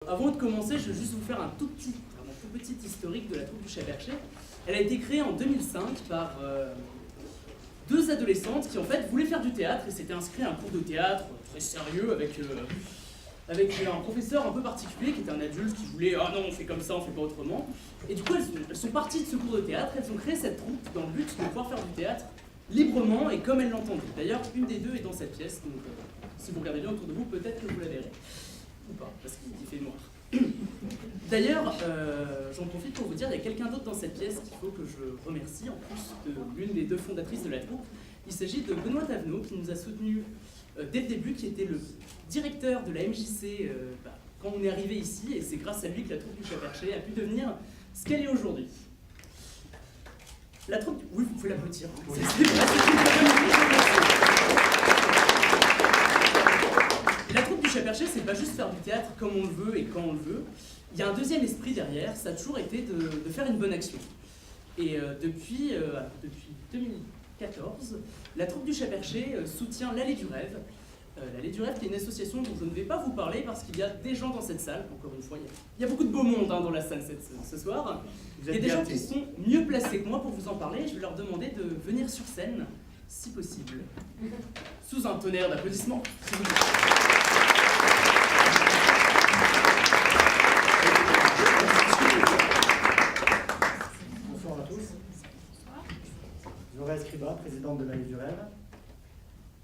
Avant de commencer, je vais juste vous faire un tout petit historique de la troupe du Chat Perché. Elle a été créée en 2005 par deux adolescentes qui en fait voulaient faire du théâtre et s'étaient inscrites à un cours de théâtre très sérieux avec un professeur un peu particulier qui était un adulte qui voulait « Ah non, on fait comme ça, on fait pas autrement ». Et du coup, elles sont parties de ce cours de théâtre, elles ont créé cette troupe dans le but de pouvoir faire du théâtre librement et comme elles l'entendaient. D'ailleurs, une des deux est dans cette pièce, donc si vous regardez bien autour de vous, peut-être que vous la verrez. Ou pas, parce qu'il fait noir. D'ailleurs, j'en profite pour vous dire, il y a quelqu'un d'autre dans cette pièce qu'il faut que je remercie, en plus de l'une des deux fondatrices de la troupe. Il s'agit de Benoît Tavenot, qui nous a soutenus dès le début, qui était le directeur de la MJC quand on est arrivé ici, et c'est grâce à lui que la troupe du Chat Perché a pu devenir ce qu'elle est aujourd'hui. La troupe... Oui, vous pouvez l'applaudir. Hein. Oui. La troupe du Chat Perché, c'est pas juste faire du théâtre comme on le veut et quand on le veut. Il y a un deuxième esprit derrière, ça a toujours été de faire une bonne action. Et depuis 2014, la troupe du Chat Perché soutient l'Allée du Rêve. L'Allée du Rêve, qui est une association dont je ne vais pas vous parler parce qu'il y a des gens dans cette salle, encore une fois, il y a beaucoup de beau monde dans la salle ce soir. Il y a des gens qui sont mieux placés que moi pour vous en parler. Je vais leur demander de venir sur scène, si possible, sous un tonnerre d'applaudissements. Bonsoir à tous. Zora Escriba, présidente de l'Allée du Rêve,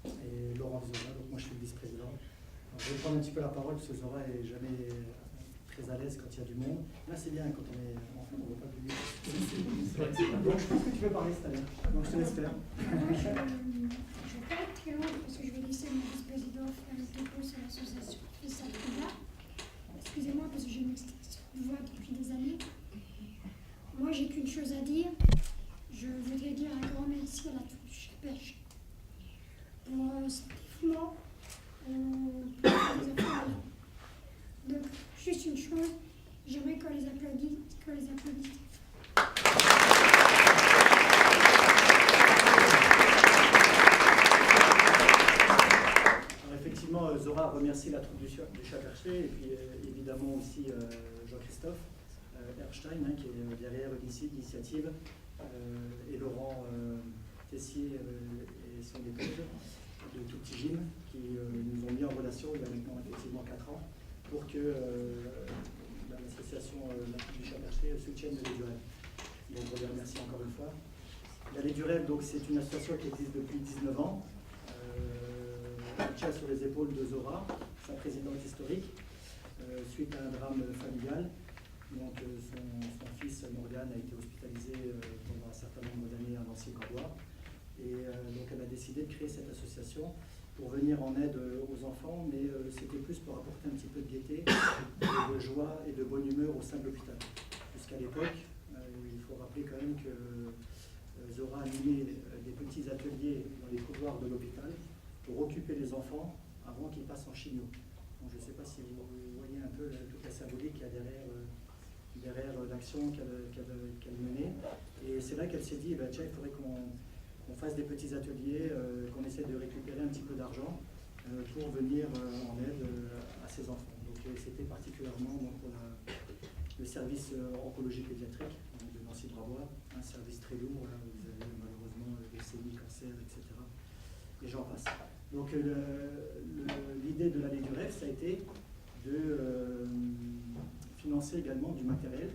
et Laurent Zora, donc moi je suis le vice-président. Je vais prendre un petit peu la parole parce que Zora n'est jamais très à l'aise quand il y a du monde. Là c'est bien quand on est enfant, on ne voit pas du monde. Donc je pense que tu peux parler cette année. Donc je te laisse faire. Je ne vais pas être très long parce que je vais laisser mon vice-président faire le dépôt sur l'association qui fait ça là. Excusez-moi parce que j'ai une extinction de voix depuis des années. Moi j'ai qu'une chose à dire. Je voudrais dire un grand merci à la troupe du Chat Perché pour cet dévouement pour les enfants. Donc, juste une chose, j'aimerais qu'on les applaudisse. Alors effectivement, Zora remercie la troupe du Chat Perché et puis évidemment aussi Jean-Christophe Erstein qui est derrière l'initiative et Laurent Tessier et son épouse de Tout Petit Gym qui nous ont mis en relation il y a maintenant effectivement 4 ans pour que l'association la troupe du Chat Perché soutienne l'Allée du Rêve. Donc on les remercie encore une fois. L'Allée du Rêve, donc, c'est une association qui existe depuis 19 ans. Elle tient sur les épaules de Zora, sa présidente historique, suite à un drame familial. Donc, son fils Morgan a été hospitalisé pendant un certain nombre d'années à Nancy-Cordoue. Et donc elle a décidé de créer cette association pour venir en aide aux enfants, mais c'était plus pour apporter un petit peu de gaieté, de joie et de bonne humeur au sein de l'hôpital. Puisqu'à l'époque, il faut rappeler quand même que Zora animait des petits ateliers dans les couloirs de l'hôpital pour occuper les enfants avant qu'ils passent en chimio. Donc, je ne sais pas si vous voyez un peu toute la symbolique qu'il y a derrière l'action qu'elle menait. Et c'est là qu'elle s'est dit, tiens, il faudrait qu'on fasse des petits ateliers, qu'on essaie de récupérer un petit peu d'argent pour venir en aide à ces enfants. Donc c'était particulièrement pour le service oncologie pédiatrique de Nancy-Bravois, un service très lourd, là, où vous avez malheureusement leucémie, cancer, etc. Et j'en passe. Donc l'idée de l'Allée du Rêve, ça a été de financer également du matériel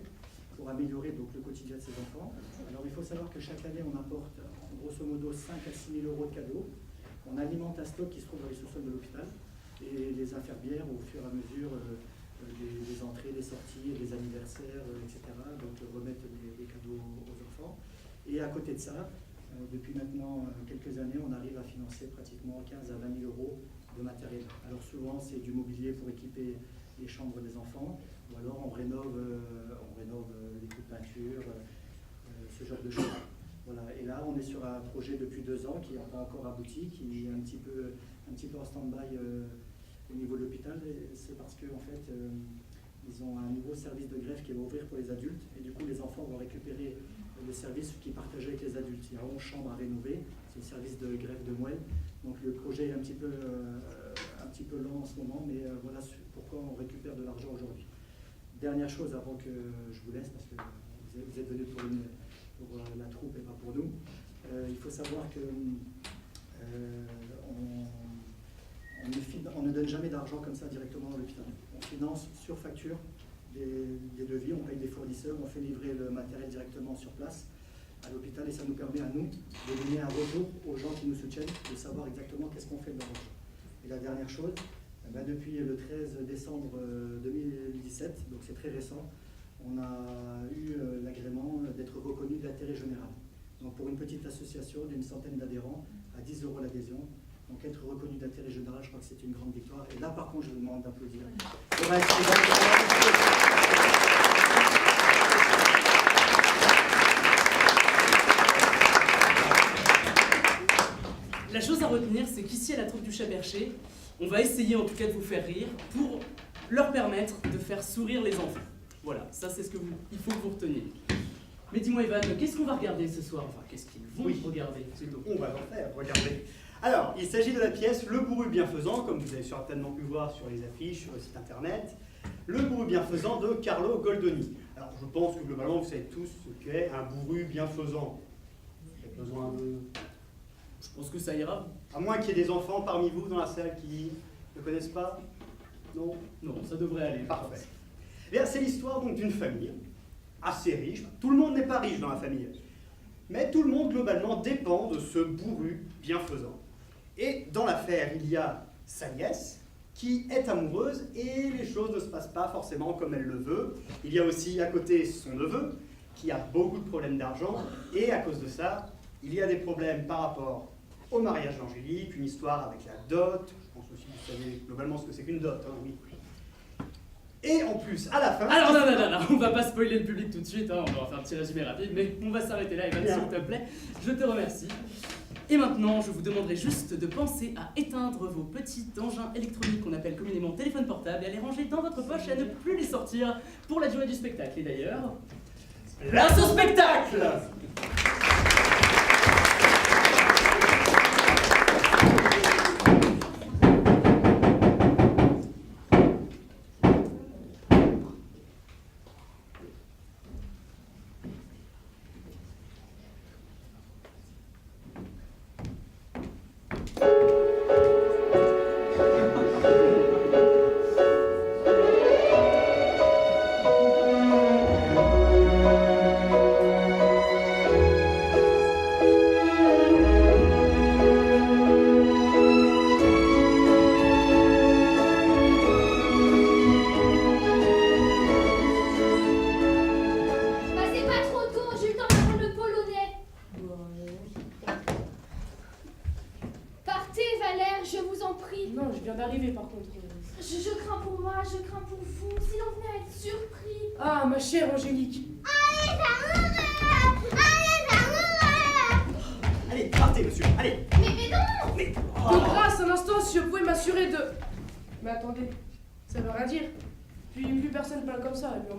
pour améliorer donc, le quotidien de ces enfants. Alors il faut savoir que chaque année on apporte grosso modo 5 à 6 000 euros de cadeaux. On alimente un stock qui se trouve dans les sous-sols de l'hôpital et les infirmières au fur et à mesure des entrées, des sorties, des anniversaires, etc. Donc remettent des cadeaux aux enfants. Et à côté de ça, depuis maintenant quelques années, on arrive à financer pratiquement 15 à 20 000 euros de matériel. Alors souvent c'est du mobilier pour équiper les chambres des enfants, ou alors on rénove les coups de peinture, ce genre de choses. Voilà. Et là, on est sur un projet depuis 2 ans qui n'a pas encore abouti, qui est un petit peu en stand-by au niveau de l'hôpital. C'est parce qu'en fait, ils ont un nouveau service de greffe qui va ouvrir pour les adultes, et du coup, les enfants vont récupérer le service qui est partagé avec les adultes. Il y a 11 chambres à rénover, c'est le service de greffe de moelle. Donc le projet est un petit peu lent en ce moment, mais voilà pourquoi on récupère de l'argent aujourd'hui. Dernière chose avant que je vous laisse, parce que vous êtes venus pour la troupe et pas pour nous. Il faut savoir que on ne donne jamais d'argent comme ça directement à l'hôpital. On finance sur facture des devis, on paye des fournisseurs, on fait livrer le matériel directement sur place à l'hôpital et ça nous permet à nous de donner un retour aux gens qui nous soutiennent, de savoir exactement qu'est-ce qu'on fait de leur argent. Et la dernière chose, depuis le 13 décembre 2017, donc c'est très récent, on a eu l'agrément d'être reconnu d'intérêt général. Donc pour une petite association d'une centaine d'adhérents, à 10 € l'adhésion, donc être reconnu d'intérêt général, je crois que c'est une grande victoire. Et là par contre, je vous demande d'applaudir. La chose à retenir, c'est qu'ici à la troupe du Chat Perché, on va essayer en tout cas de vous faire rire pour leur permettre de faire sourire les enfants. Voilà, ça c'est ce il faut que vous reteniez. Mais dis-moi Evan, qu'est-ce qu'on va regarder ce soir? Enfin, qu'est-ce qu'ils vont regarder? On va en faire, regardez. Alors, il s'agit de la pièce Le Bourru Bienfaisant, comme vous avez certainement pu voir sur les affiches, sur le site internet. Le Bourru Bienfaisant de Carlo Goldoni. Alors, je pense que globalement, vous savez tous ce qu'est un bourru bienfaisant. Vous avez besoin de... Je pense que ça ira. À moins qu'il y ait des enfants parmi vous dans la salle qui ne connaissent pas. Non? Non, ça devrait aller. Parfait. Eh bien, c'est l'histoire donc d'une famille assez riche. Tout le monde n'est pas riche dans la famille. Mais tout le monde, globalement, dépend de ce bourru bienfaisant. Et dans l'affaire, il y a sa nièce qui est amoureuse et les choses ne se passent pas forcément comme elle le veut. Il y a aussi à côté son neveu qui a beaucoup de problèmes d'argent et à cause de ça, il y a des problèmes par rapport au mariage d'Angélique, une histoire avec la dot. Je pense aussi que vous savez globalement ce que c'est qu'une dot, hein, oui. Et en plus, à la fin... Alors non, on va pas spoiler le public tout de suite, hein, on va faire un petit résumé rapide, mais on va s'arrêter là, Evan, s'il te plaît. Je te remercie. Et maintenant, je vous demanderai juste de penser à éteindre vos petits engins électroniques qu'on appelle communément téléphone portable et à les ranger dans votre poche et à ne plus les sortir pour la durée du spectacle. Et d'ailleurs, place au spectacle!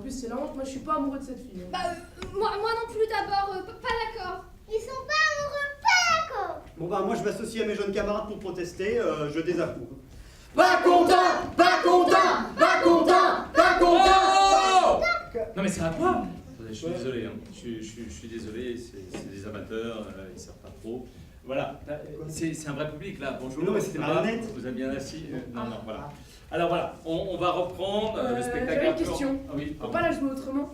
C'est la honte, moi je suis pas amoureux de cette fille. Moi non plus d'abord, pas d'accord. Ils sont pas amoureux, pas d'accord. Bon moi je m'associe à mes jeunes camarades pour protester, je désapprouve. Pas content, pas content, pas content, pas content. Non mais c'est à quoi? Je suis désolé, hein. Je suis désolé, c'est des amateurs, ils savent pas trop. Voilà, c'est un vrai public là, bonjour. Non mais c'était marionnette. Vous êtes bien assis? Non, voilà. Alors voilà, on va reprendre le spectacle. J'avais une question. Ah oui, on peut pas la jouer autrement?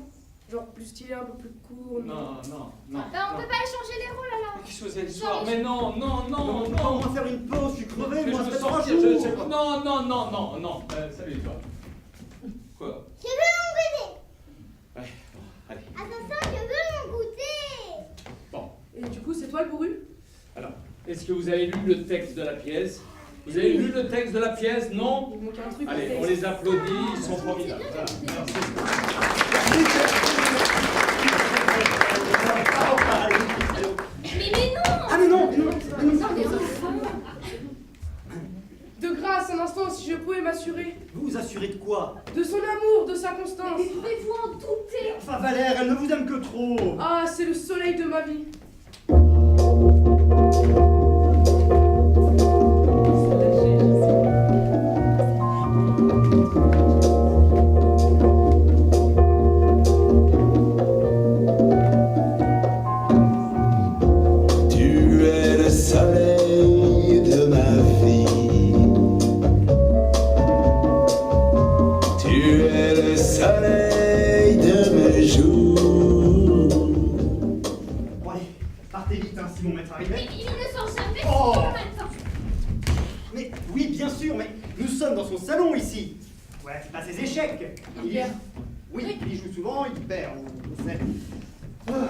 Genre plus stylé, un peu plus court? Non. On peut pas échanger les rôles alors? Qu'est-ce que c'est le soir? Mais non. On va faire une pause, je suis crevé, moi je c'est veux pas sortir, non. Salut toi. Quoi? Je veux mon goûter. Ouais, bon, allez. Attention, je veux mon goûter. Bon. Et du coup, c'est toi le bourru? Alors, est-ce que vous avez lu le texte de la pièce? Vous avez lu le texte de la pièce, non? Il manque un truc. Allez, on les applaudit, ils sont formidables. Voilà. Mais non. Ah mais non. De grâce, un instant, si je pouvais m'assurer. Vous vous assurez de quoi? De son amour, de sa constance. Mais pouvez-vous en douter? Enfin Valère, elle ne vous aime que trop. Ah, c'est le soleil de ma vie. Nous sommes dans son salon ici. Voilà, c'est pas ses échecs. Il perd. Oui, il y joue souvent, il perd, on sait. Ah,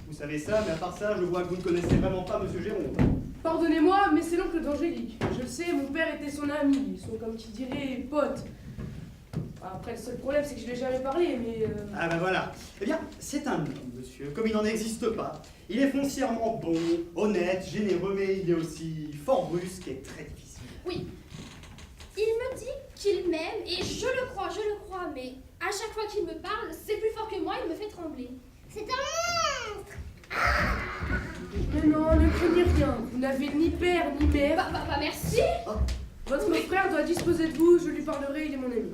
vous savez ça, mais à part ça, je vois que vous ne connaissez vraiment pas Monsieur Géronte. Pardonnez-moi, mais c'est l'oncle d'Angélique. Je le sais, mon père était son ami. Ils sont, comme qui dirait, potes. Après, le seul problème, c'est que je lui ai jamais parlé, mais... Ah ben voilà. Eh bien, c'est un homme, monsieur, comme il n'en existe pas. Il est foncièrement bon, honnête, généreux, mais il est aussi fort brusque et très difficile. Oui. Il me dit qu'il m'aime et je le crois, mais à chaque fois qu'il me parle, c'est plus fort que moi, il me fait trembler. C'est un monstre. Mais non, ne craignez rien. Vous n'avez ni père, ni mère. Bah merci. Votre frère doit disposer de vous, je lui parlerai, il est mon ami.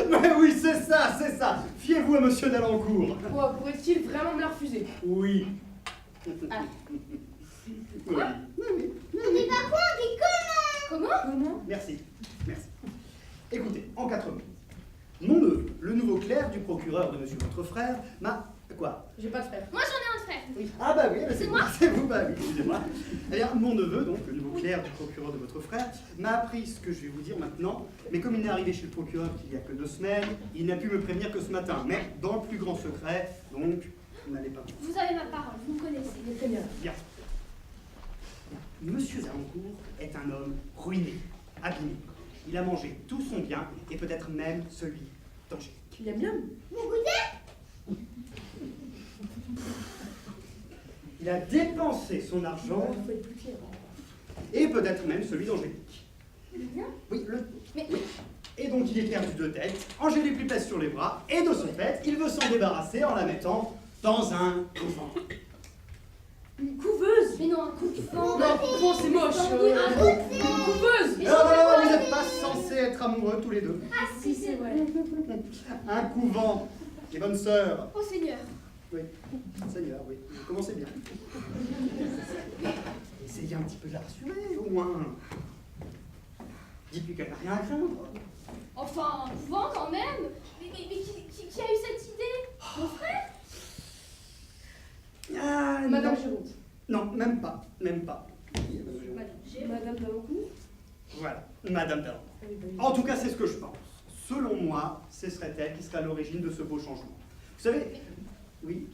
Mais oui, c'est ça, c'est ça. Fiez-vous à Monsieur d'Alencourt. Quoi, pourrait-il vraiment me la refuser? Oui. Ah. Oui. On n'est pas quoi, on dit comment? Comment? Merci, merci. Écoutez, en 4 mots. Mon neveu, le nouveau clerc du procureur de monsieur votre frère, m'a... Quoi? J'ai pas de frère. Moi j'en ai un frère. Ah bah oui, bah C'est moi. C'est vous, bah oui, excusez-moi. Eh bien, mon neveu, donc, le nouveau clerc du procureur de votre frère, m'a appris ce que je vais vous dire maintenant, mais comme il n'est arrivé chez le procureur qu'il y a que 2 semaines, il n'a pu me prévenir que ce matin, mais dans le plus grand secret, donc, vous n'allez pas... Vous avez ma parole, vous me connaissez. Il est très bien. Bien. Monsieur Zalancourt est un homme ruiné, abîmé. Il a mangé tout son bien, et peut-être même celui d'Angélique. Il aime bien. Vous goûtez? Il a dépensé son argent, Il faut être plus clair. et peut-être même celui d'Angélique. Bien. Oui, Mais Et donc il est perdu de tête, Angélique lui pèse sur les bras, et de son fait, il veut s'en débarrasser en la mettant dans un couvent. Une couveuse. mais non, un coup de vent. Non, couvent, c'est moche. Un coup de Une vent. couveuse. Mais Non, vous n'êtes pas censés être amoureux tous les deux. Ah si, c'est vrai. Un couvent, les bonnes sœurs. Oh Seigneur. Oui, Seigneur, oui, vous commencez bien. Essayez un petit peu de la rassurer, au moins. Dites-lui qu'elle n'a rien à craindre. Enfin, un couvent quand même. Mais qui a eu cette idée? Mon frère? Ah, Madame non. Géronte. Non, même pas, même pas. Madame d'Alencourt. Voilà, Madame Talent. Ah oui, bah oui. En tout cas, c'est ce que je pense. Selon moi, ce serait elle qui serait à l'origine de ce beau changement. Vous savez, oui.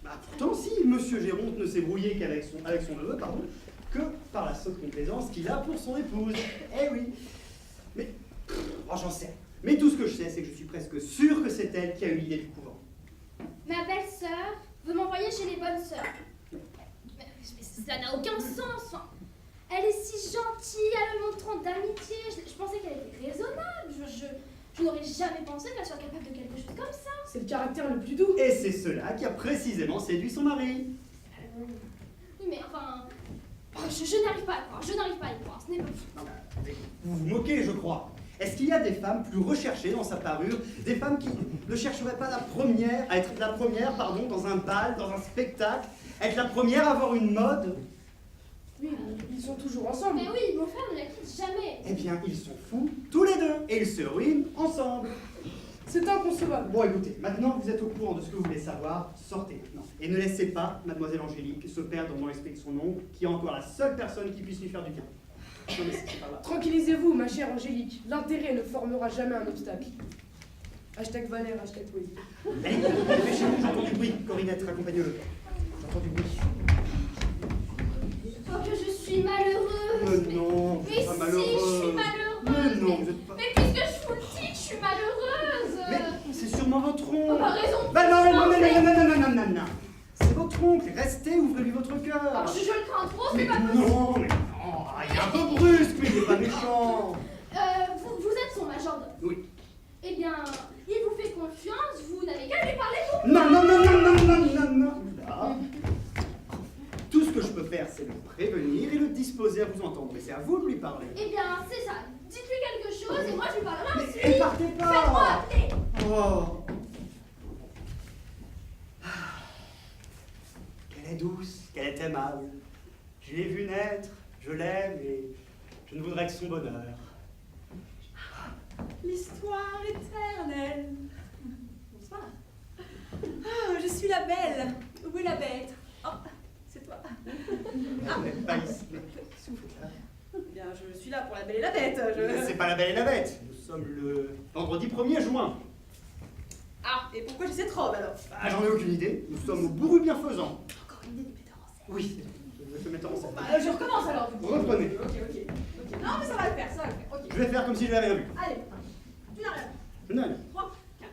Bah, pourtant, si Monsieur Géronte ne s'est brouillé qu'avec son neveu, pardon, que par la sotte complaisance qu'il a pour son épouse. Eh oui. Mais, oh, j'en sais rien. Mais tout ce que je sais, c'est que je suis presque sûr que c'est elle qui a eu l'idée du couvent. Ma belle-sœur veut m'envoyer chez les bonnes sœurs. Mais ça n'a aucun sens. Enfin, elle est si gentille, elle me montre tant d'amitié. Je pensais qu'elle était raisonnable. Je n'aurais jamais pensé qu'elle soit capable de quelque chose comme ça. C'est le caractère le plus doux. Et c'est cela qui a précisément séduit son mari. Oui, mais enfin, je n'arrive pas à croire. Je n'arrive pas à y croire. Ce n'est pas Non, mais, vous vous moquez, je crois. Est-ce qu'il y a des femmes plus recherchées dans sa parure, des femmes qui ne chercheraient pas à être la première, pardon, dans un bal, dans un spectacle, être la première à avoir une mode? Oui, ils sont toujours ensemble. Mais oui, mon frère ne la quitte jamais. Eh bien, ils sont fous, tous les deux, et ils se ruinent ensemble. C'est inconcevable. Bon, écoutez, maintenant que vous êtes au courant de ce que vous voulez savoir, sortez maintenant. Et ne laissez pas Mademoiselle Angélique se perdre dans l'esprit de son oncle, qui est encore la seule personne qui puisse lui faire du bien. Non, mais c'est pas grave. Tranquillisez-vous, ma chère Angélique. L'intérêt ne formera jamais un obstacle. Hashtag Valère, hashtag poésie. Allez, dépêchez-vous, j'entends du bruit. Corinette, raccompagne-le. J'entends du bruit. Oh, que je suis malheureuse. Mais non, vous Mais n'êtes pas si, malheureuse. je suis malheureuse. Mais non, vous n'êtes pas... Mais puisque je vous le dis que je suis malheureuse. Mais c'est sûrement votre Oh, oncle. bah, raison de Bah non, plus, non, non, en fait. non, non, non, non, non, non. C'est votre oncle. Restez, ouvrez-lui votre cœur. Alors, je le crains trop, c'est Mais pas possible. non, mais non. Il est un peu brusque, mais il n'est pas méchant. Vous êtes son majordome. Oui. Eh bien, il vous fait confiance, vous n'avez qu'à lui parler, vous. Non, non, non, non, non, non, non, non. Là. Tout ce que je peux faire, c'est le prévenir et le disposer à vous entendre. Mais c'est à vous de lui parler. Eh bien, c'est ça. Dites-lui quelque chose et moi je lui parlerai ensuite. Mais partez Faites-moi pas. appeler. Oh. Qu'elle est douce, qu'elle est aimable. Je l'ai vue naître, je l'aime et je ne voudrais que son bonheur. L'histoire éternelle. Bonsoir. Ah, je suis la belle. Où est la bête? Oh, c'est toi. Mais pas ici. Souffle là. Bien. je suis là pour la Belle et la Bête. C'est pas la Belle et la Bête. Nous sommes le vendredi 1er juin. Ah, et pourquoi j'ai cette robe alors? Ah, j'en ai aucune idée. Nous sommes au bourru bienfaisant. Encore une idée du metteur en scène. Oui, je vais mettre en scène. Bah, je recommence alors. Du coup. Reprenez. Ok. Non, mais ça va le faire, Ok. Je vais faire comme si je n'avais rien vu. Allez, tu n'as rien. Non. 3, 4.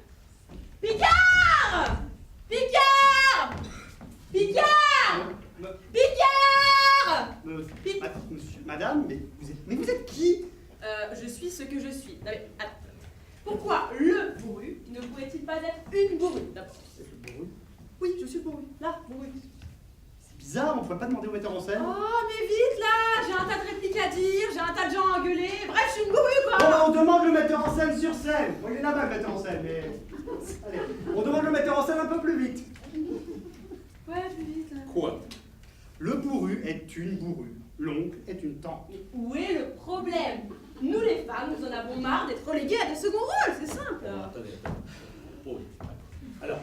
Picard! Picard! Picard! Picard! Monsieur, madame, mais vous êtes qui? Je suis ce que je suis. Non, mais, attends. Pourquoi le bourru ne pourrait-il pas être une bourrue d'abord? C'est le bourru. Oui, je suis le bourru. Là, bourru. C'est bizarre, on ne pourrait pas demander au metteur en scène. Oh, mais vite là! J'ai un tas de répliques à dire, j'ai un tas de gens à gueuler. Bref, je suis une bourrue quoi! Bon, bah, on demande le metteur en scène sur scène. Bon, il est là-bas, le metteur en scène, mais. Allez, on demande le metteur en scène un peu plus vite. Ouais, plus vite là. Quoi? Le bourru est une bourrue. L'oncle est une tante. Mais où est le problème? Nous les femmes, nous en avons marre d'être reléguées à des seconds rôles, c'est simple. Attendez. Oh, oui. Alors,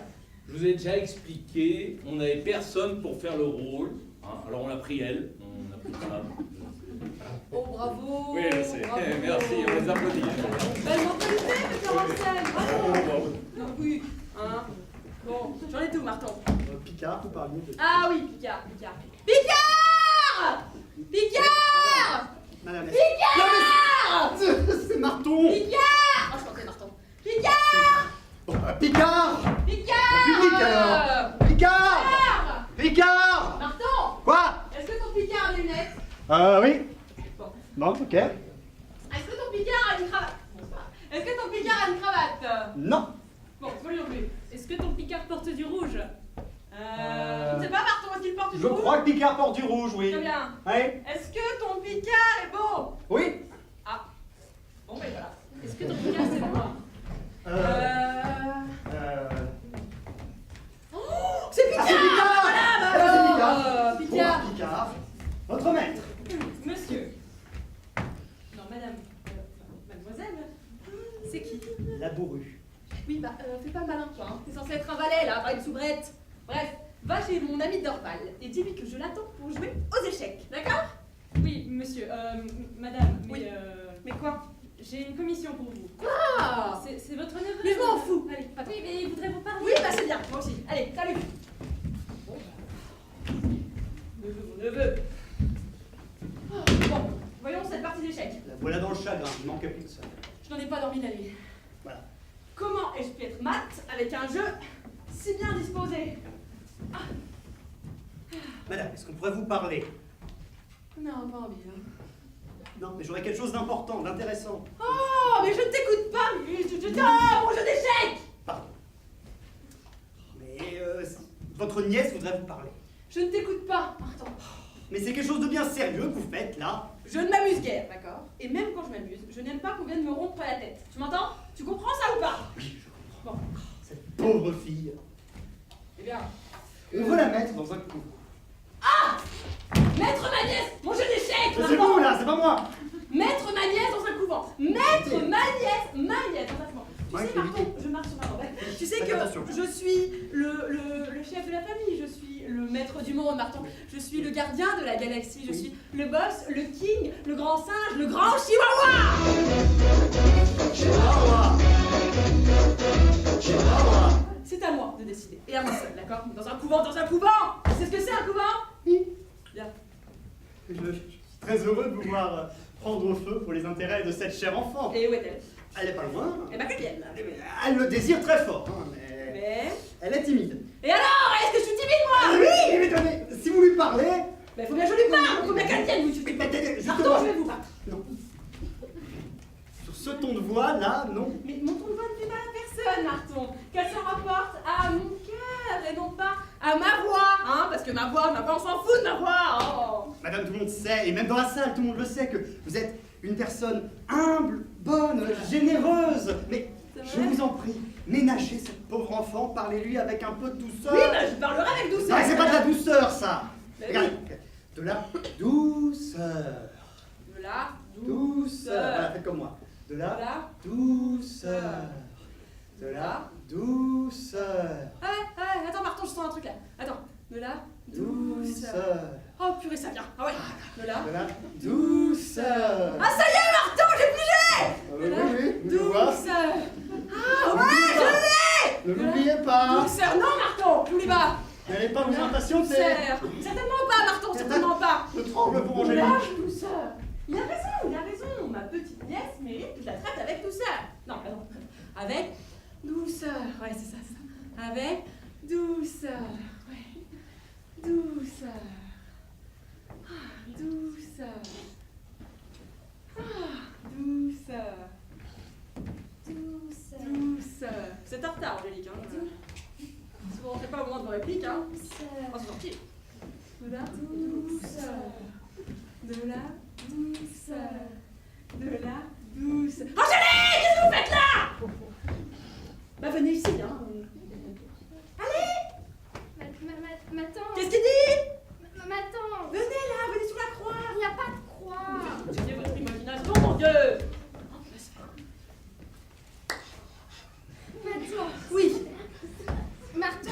je vous ai déjà expliqué, on n'avait personne pour faire le rôle. Hein. Alors on a pris elle, on a pris ça. Oh bravo! Oui, je sais. Bravo. Merci, on les applaudit. Belle mentalité, metteur en scène, bravo! Bravo. Non, oui, hein. Bon, j'en ai tout, Martin. Picard, vous parliez de. Ah oui, Picard! Picard! Madame, Picard! Non, mais c'est Marton. Picard! Oh, je pensais Martin. Picard! Bon, Picard. Picard! Au public alors. Picard. Picard. Martin! Quoi? Est-ce que ton Picard a des lunettes? Oui. Bon. Bon, ok. Est-ce que ton Picard a une cravate? Est-ce que ton Picard a une cravate? Non. Bon, c'est pas lui non plus. Est-ce que ton Picard porte du rouge? Je ne sais pas, Martin, est-ce qu'il porte du Je rouge? crois que Picard porte du rouge, oui. Très bien. Oui. Est-ce que ton Picard est beau? Oui. Ah. Bon, ben voilà. Est-ce que ton Picard c'est moi? Oh, c'est Picard! Ah, c'est Picard. Voilà, Ah, c'est Picard. bah, Picard. Bon, Picard. Votre maître. Monsieur. Non, madame. Mademoiselle. C'est qui? La bourrue. Oui, bah, fais pas le malin, toi. Hein. T'es censé être un valet, là, pas une soubrette. Bref, va chez mon ami Dorval et dis-lui que je l'attends pour jouer aux échecs, d'accord? Oui, monsieur, madame, mais Oui. Mais quoi? j'ai une commission pour vous. Ah! C'est votre neveu? Mais je m'en fous! Allez, oui, mais il voudrait vous parler. Oui, bah c'est bien, moi aussi. Allez, salut! Bon, bah. Neveu, mon neveu. Oh, bon, voyons cette partie d'échecs. La voilà dans le chagrin, il manquait plus que ça. Je n'en ai pas dormi la nuit. Voilà. Comment ai-je pu être mat avec un jeu si bien disposé? Madame, est-ce qu'on pourrait vous parler? Non, pas envie, hein. Non, mais j'aurais quelque chose d'important, d'intéressant. Oh, mais je ne t'écoute pas! Oh, mon jeu d'échecs! Pardon. Mais votre nièce voudrait vous parler. Je ne t'écoute pas, Martin. Mais c'est quelque chose de bien sérieux que vous faites là. Je ne m'amuse guère, d'accord? Et même quand je m'amuse, je n'aime pas qu'on vienne me rompre la tête. Tu m'entends? Tu comprends ça ou pas? Oui, je comprends. Bon, Cette pauvre fille. eh bien. On veut la mettre dans un couvent. Ah! Mettre ma nièce! Mon jeu d'échecs! C'est vous là, c'est pas moi. Mettre ma nièce dans un couvent! Mettre ma nièce dans un couvent! Tu Ouais, sais, je l'ai Martin, je marche sur ma robe. Tu sais Faites que attention. je suis le chef de la famille, je suis le maître du monde, Martin. Je suis le gardien de la galaxie, je suis le boss, le king, le grand singe, le grand chihuahua! Chihuahua. Chihuahua. C'est à moi de décider, et à moi seul, d'accord? Dans un couvent, dans un couvent! C'est ce que c'est un couvent? Oui. Bien. Je suis très heureux de vous voir prendre feu pour les intérêts de cette chère enfant. Et où est-elle? Elle est pas loin. Eh ben, que vienne. Elle le désire très fort, hein, mais Mais... elle est timide. Et alors? Est-ce que je suis timide, moi? Oui, mais attendez, si vous lui parlez. Mais faut bien que je lui parle, faut bien qu'elle tienne, vous, tu Mais attendez, Pardon, justement. je vais vous battre. Non. Sur ce ton de voix là, non. Mais mon ton de voix ne fait mal à personne, Marton. Qu'elle se rapporte à mon cœur et non pas à ma voix, hein? Parce que ma voix, on s'en fout de ma voix. Oh. Madame, tout le monde sait, et même dans la salle, tout le monde le sait, que vous êtes une personne humble, bonne, généreuse. Mais C'est je vrai vous en prie, ménagez cette pauvre enfant, parlez-lui avec un peu de douceur. Oui, bah je parlerai avec douceur. Non, c'est pas de la douceur, ça. Mais Regardez, oui. de la douceur. De la Douceur. Voilà, faites comme moi. De la douceur. De la douceur. Attends, Marton, je sens un truc là. Attends. De la Douceur. Oh purée, ça vient. Ah ouais, Lola. Voilà. Douceur. Ah ça y est, Martin, j'ai pigé. Oui, je vois. Douceur. Ah ouais, je l'ai. Ne l'oubliez pas. Douceur, non, Martin, n'oublie pas. N'allez pas vous impatienter. Douceur. Certainement pas, Martin, certainement pas. Je tremble pour Angélique. Douceur, douceur. Il a raison. Ma petite nièce mérite que je la traite avec douceur. Non, pardon. Avec douceur. Ouais, c'est ça. Avec douceur. Ouais. Douceur. Ah, douceur. Ah, douceur. Douceur. C'est en retard, Angélique. Hein. Si vous rentrez pas au moment de vos répliques, hein. On se sortir. De la douceur. De la douceur. De la douceur. Angélique, qu'est-ce que vous faites là? Bah venez ici, hein. Allez. Ma tante. Qu'est-ce qu'il dit? Ma tante. Venez là, venez sur la croix. Il n'y a pas de croix. Utilisez votre imagination, mon Dieu. Ma tante. Oui. Martin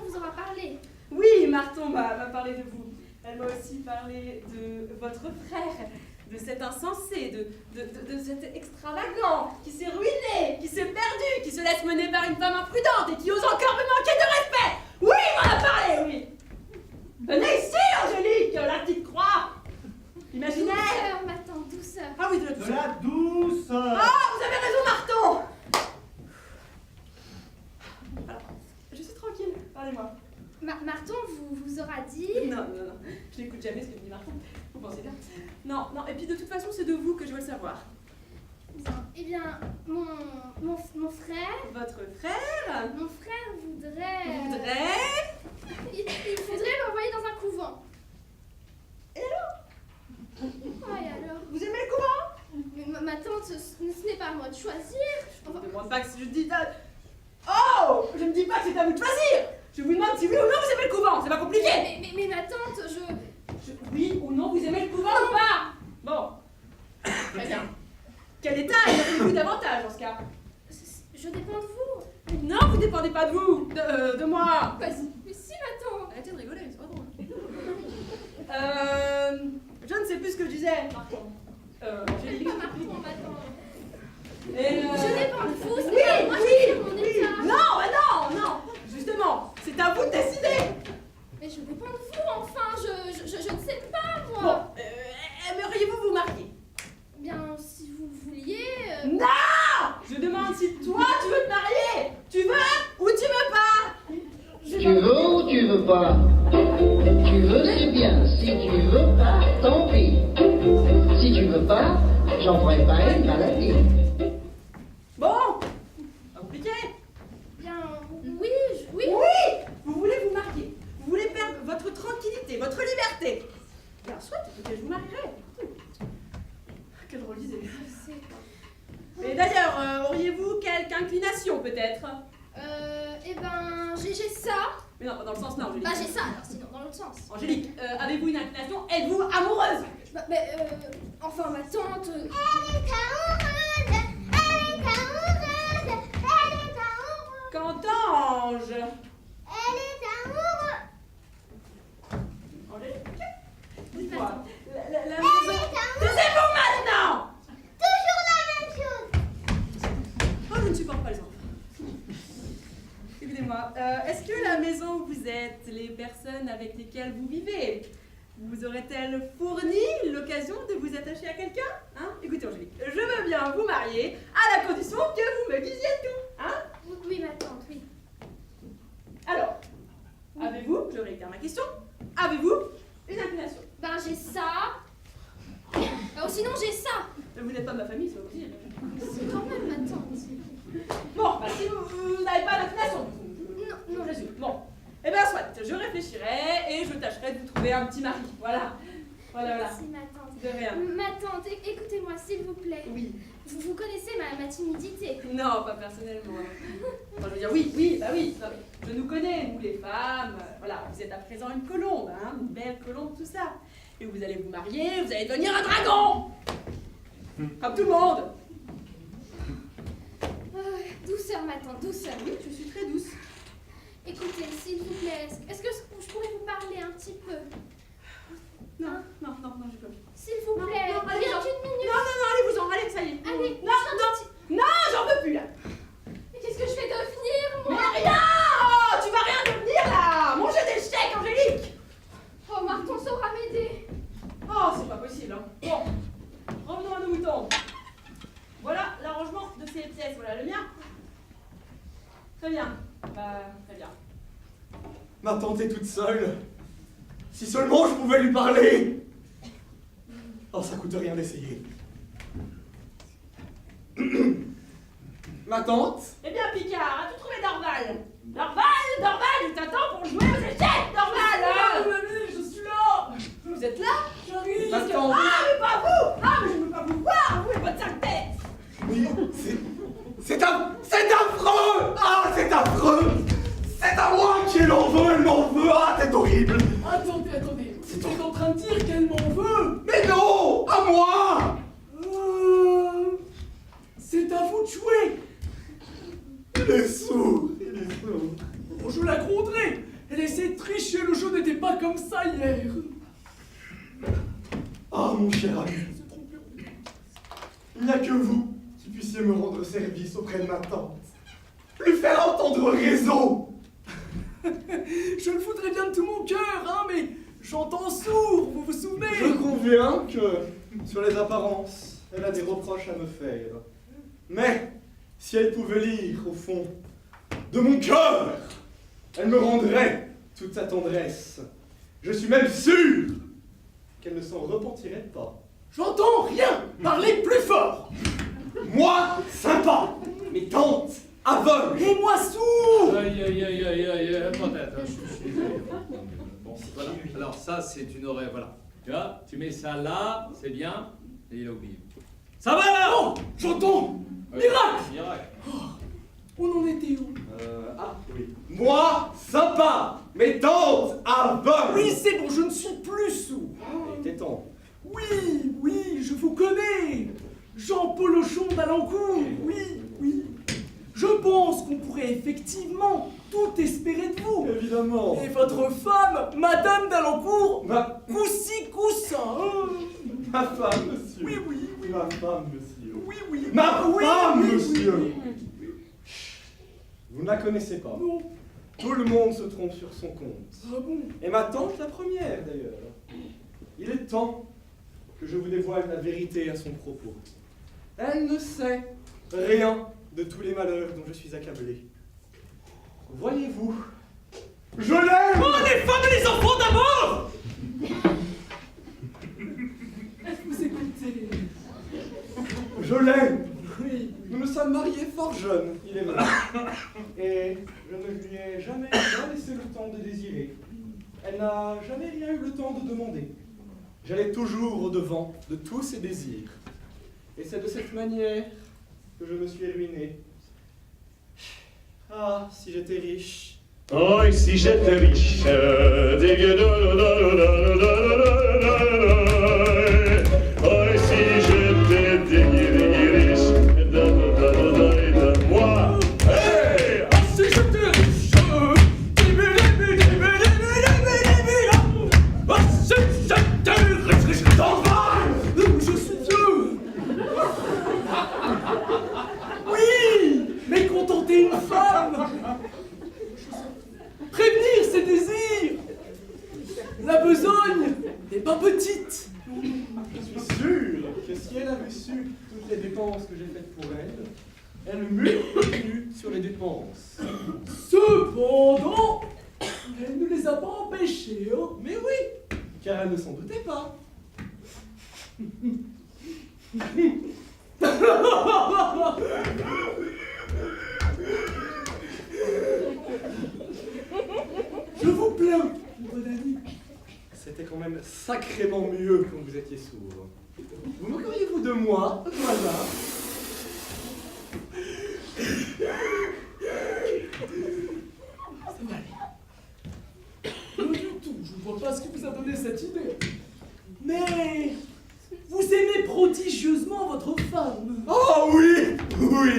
vous aura parlé. Oui, Marton m'a parlé de vous. Elle m'a aussi parlé de votre frère, de cet insensé, de cet extravagant qui s'est ruiné, qui s'est perdu, qui se laisse mener par une femme imprudente et qui ose encore me manquer de respect. Oui, il m'en a parlé, oui. Venez ici, Angélique, la petite croix. Imaginaire. Douceur, ma tante, douceur. Ah oui, de la De douceur. la douceur. Ah, vous avez raison, Marton. Alors, je suis tranquille, parlez-moi. Martin vous aura dit... Non, je n'écoute jamais ce que me dit Martin. Vous pensez bien? Non, et puis de toute façon, c'est de vous que je veux le savoir. Eh bien, mon frère... Votre frère? Mon frère voudrait... Voudrait? Il faudrait l'envoyer dans un couvent. Et alors? Ouais, alors? Vous aimez le couvent? Mais ma tante, ce n'est pas à moi de choisir. Je ne demande pas que si je dis... Oh! Je ne dis pas que c'est à vous de choisir! Je vous demande si oui ou non vous aimez le couvent, c'est pas compliqué! Mais ma tante, Oui ou non vous aimez le couvent ou pas? Bon. Très bien. Quel état aimeriez-vous davantage dans ce cas? je dépends de vous. Non, vous dépendez pas de vous, de moi. Mais si, ma tante. Arrêtez de rigoler, c'est pas drôle. Je ne sais plus ce que je disais, Martin. Angélique. Pas Martin, ma tante. Et Je dépends de vous, c'est oui, pas moi qui fais mon état. Non. Justement, c'est à vous de décider. Mais je dépends de vous, enfin, je ne sais pas, moi. Bon, aimeriez-vous vous marier? Bien, si vous vouliez... Non! Je demande si toi tu veux te marier. Tu veux ou tu veux pas? Tu veux ou tu veux pas? Tu veux, c'est bien. Si tu veux pas, tant pis. Si tu veux pas, j'en ferai pas une maladie. Bon, compliqué. Bien, oui. Oui, vous voulez vous marier. Vous voulez perdre votre tranquillité, votre liberté. Bien, soit, écoutez, je vous marierai. Quelle drôle d'idée. Et d'ailleurs, auriez-vous quelque inclination peut-être? Eh ben, j'ai ça. Mais non, pas dans le sens là, Angélique. Bah, j'ai ça, alors, sinon, dans l'autre sens. Angélique, avez-vous une inclination? Êtes-vous amoureuse? Bah, enfin, ma tante... Qu'entends-je? Angélique, dites-moi, la maison... Taisez-vous maintenant! Oh, je ne supporte pas les enfants. Écoutez-moi, est-ce que la maison où vous êtes, les personnes avec lesquelles vous vivez, vous auraient-elles fourni l'occasion de vous attacher à quelqu'un? Hein? Écoutez, Angélique, je veux bien vous marier à la condition que vous me disiez tout. Hein? Oui, ma tante, oui. Alors, avez-vous, je réitère ma question, avez-vous une inclination? Ben, j'ai ça. Sinon, j'ai ça. Vous n'êtes pas de ma famille, c'est pas possible. C'est quand même ma tante. Bon, bah si vous n'avez pas d'inclination, Non. résume. Bon, eh bien soit, je réfléchirai et je tâcherai de vous trouver un petit mari. Voilà. Merci, ma tante. De rien. Ma tante, écoutez-moi, s'il vous plaît. Oui. Vous connaissez ma timidité. Non, pas personnellement. Enfin, je veux dire, oui. Non, mais je nous connais, nous les femmes. Voilà, vous êtes à présent une colombe, hein, une belle colombe, tout ça. Et vous allez vous marier, vous allez devenir un dragon. Comme tout le monde. Douceur, ma tante, douceur. Oui, je suis très douce. Écoutez, s'il vous plaît, est-ce que je pourrais vous parler un petit peu? Non, non, non, non, j'ai pas envie. S'il vous Non, plaît, non, allez, rien non. qu'une minute. Non, non, non, allez-vous-en, allez, ça y est. Allez, Non, non, non, j'en veux plus là. Mais qu'est-ce que je vais devenir, Mais moi? rien. Oh, tu vas rien devenir là. Mon jeu d'échecs, Angélique. Oh, Marton saura m'aider. Oh, c'est pas possible, hein. Bon, revenons à nos moutons. Voilà l'arrangement de ces pièces. Voilà le mien. Très bien. Bah, très bien. Ma tante est toute seule. Si seulement je pouvais lui parler. Oh, ça coûte rien d'essayer. Ma tante? Eh bien, Picard, as-tu trouvé Dorval? Dorval, il t'attend pour jouer aux échecs, Dorval. Mamie, je suis là. Vous êtes là? J'arrive. Ma tante. Ah, mais pas vous! Ah, mais je ne veux pas vous voir, vous et votre sale tête! Oui, c'est affreux! Ah, c'est affreux! C'est à moi qu'elle m'en veut, elle m'en veut! Ah, c'est horrible! Attendez. Tu es en train de dire qu'elle m'en veut? Mais non! À moi! C'est à vous de jouer. Il est sourd! Oh, je la gronderai. Elle essaie de tricher, le jeu n'était pas comme ça hier. Ah, mon cher ami, il n'y a que vous qui puissiez me rendre service auprès de ma tante. Lui faire entendre raison! Je le voudrais bien de tout mon cœur, hein, mais j'entends sourd, vous vous souvenez? Je conviens que, sur les apparences, elle a des reproches à me faire. Mais, si elle pouvait lire, au fond, de mon cœur, elle me rendrait toute sa tendresse. Je suis même sûr qu'elle ne s'en repentirait pas. J'entends rien. Parlez plus fort. Moi, sympa, mes tantes, aveugles. Et moi sourd. Aïe, attends, je suis désolé. Bon, voilà. Alors ça, c'est une oreille, voilà. Tu vois, tu mets ça là, c'est bien, et il a oublié. Ça va là? Oh, j'entends. Ouais, Miracle. Miracle. On en était où? Oui. Moi, sympa, mes tantes, aveugles. Oui, c'est bon, je ne suis plus sourd. Et tes tantes. Oui, je vous connais. Jean-Paul Auchon d'Alencourt, oui. Je pense qu'on pourrait effectivement tout espérer de vous. Évidemment. Et votre femme, Madame d'Alencourt, Ma coussi-coussin. femme, monsieur. Oui. Ma femme, monsieur. Oui. Ma Oui, femme, oui, monsieur. oui. Vous ne la connaissez pas. Non. Tout le monde se trompe sur son compte. Ah bon? Et ma tante la première, d'ailleurs. Il est temps que je vous dévoile la vérité à son propos. Elle ne sait rien de tous les malheurs dont je suis accablé. Voyez-vous, je l'aime! Oh, les femmes et les enfants d'abord! Vous écoutez? Je l'aime! Oui. Nous nous sommes mariés fort jeunes, il est vrai. Et je ne lui ai jamais rien laissé le temps de désirer. Elle n'a jamais rien eu le temps de demander. J'allais toujours au-devant de tous ses désirs. Et c'est de cette manière que je me suis ruiné. Ah, si j'étais riche. Oh, et si j'étais riche, oh, et si j'étais riche, moi, hey! Si j'étais riche, je suis vieux. Oui, mais contenter une femme, prévenir ses désirs. La besogne n'est pas petite. Je suis sûr que si elle avait su toutes les dépenses que j'ai faites pour elle, elle m'eût retenu sur les dépenses. Cependant, elle ne les a pas empêchés, hein. Mais oui, car elle ne s'en doutait pas. Je vous plains, mon ami. C'était quand même sacrément mieux quand vous étiez sourd. Vous moqueriez-vous de moi, au hasard? Ça va aller. Pas du tout, je ne vois pas ce qui vous a donné cette idée. Mais vous aimez prodigieusement votre femme. Oh oui,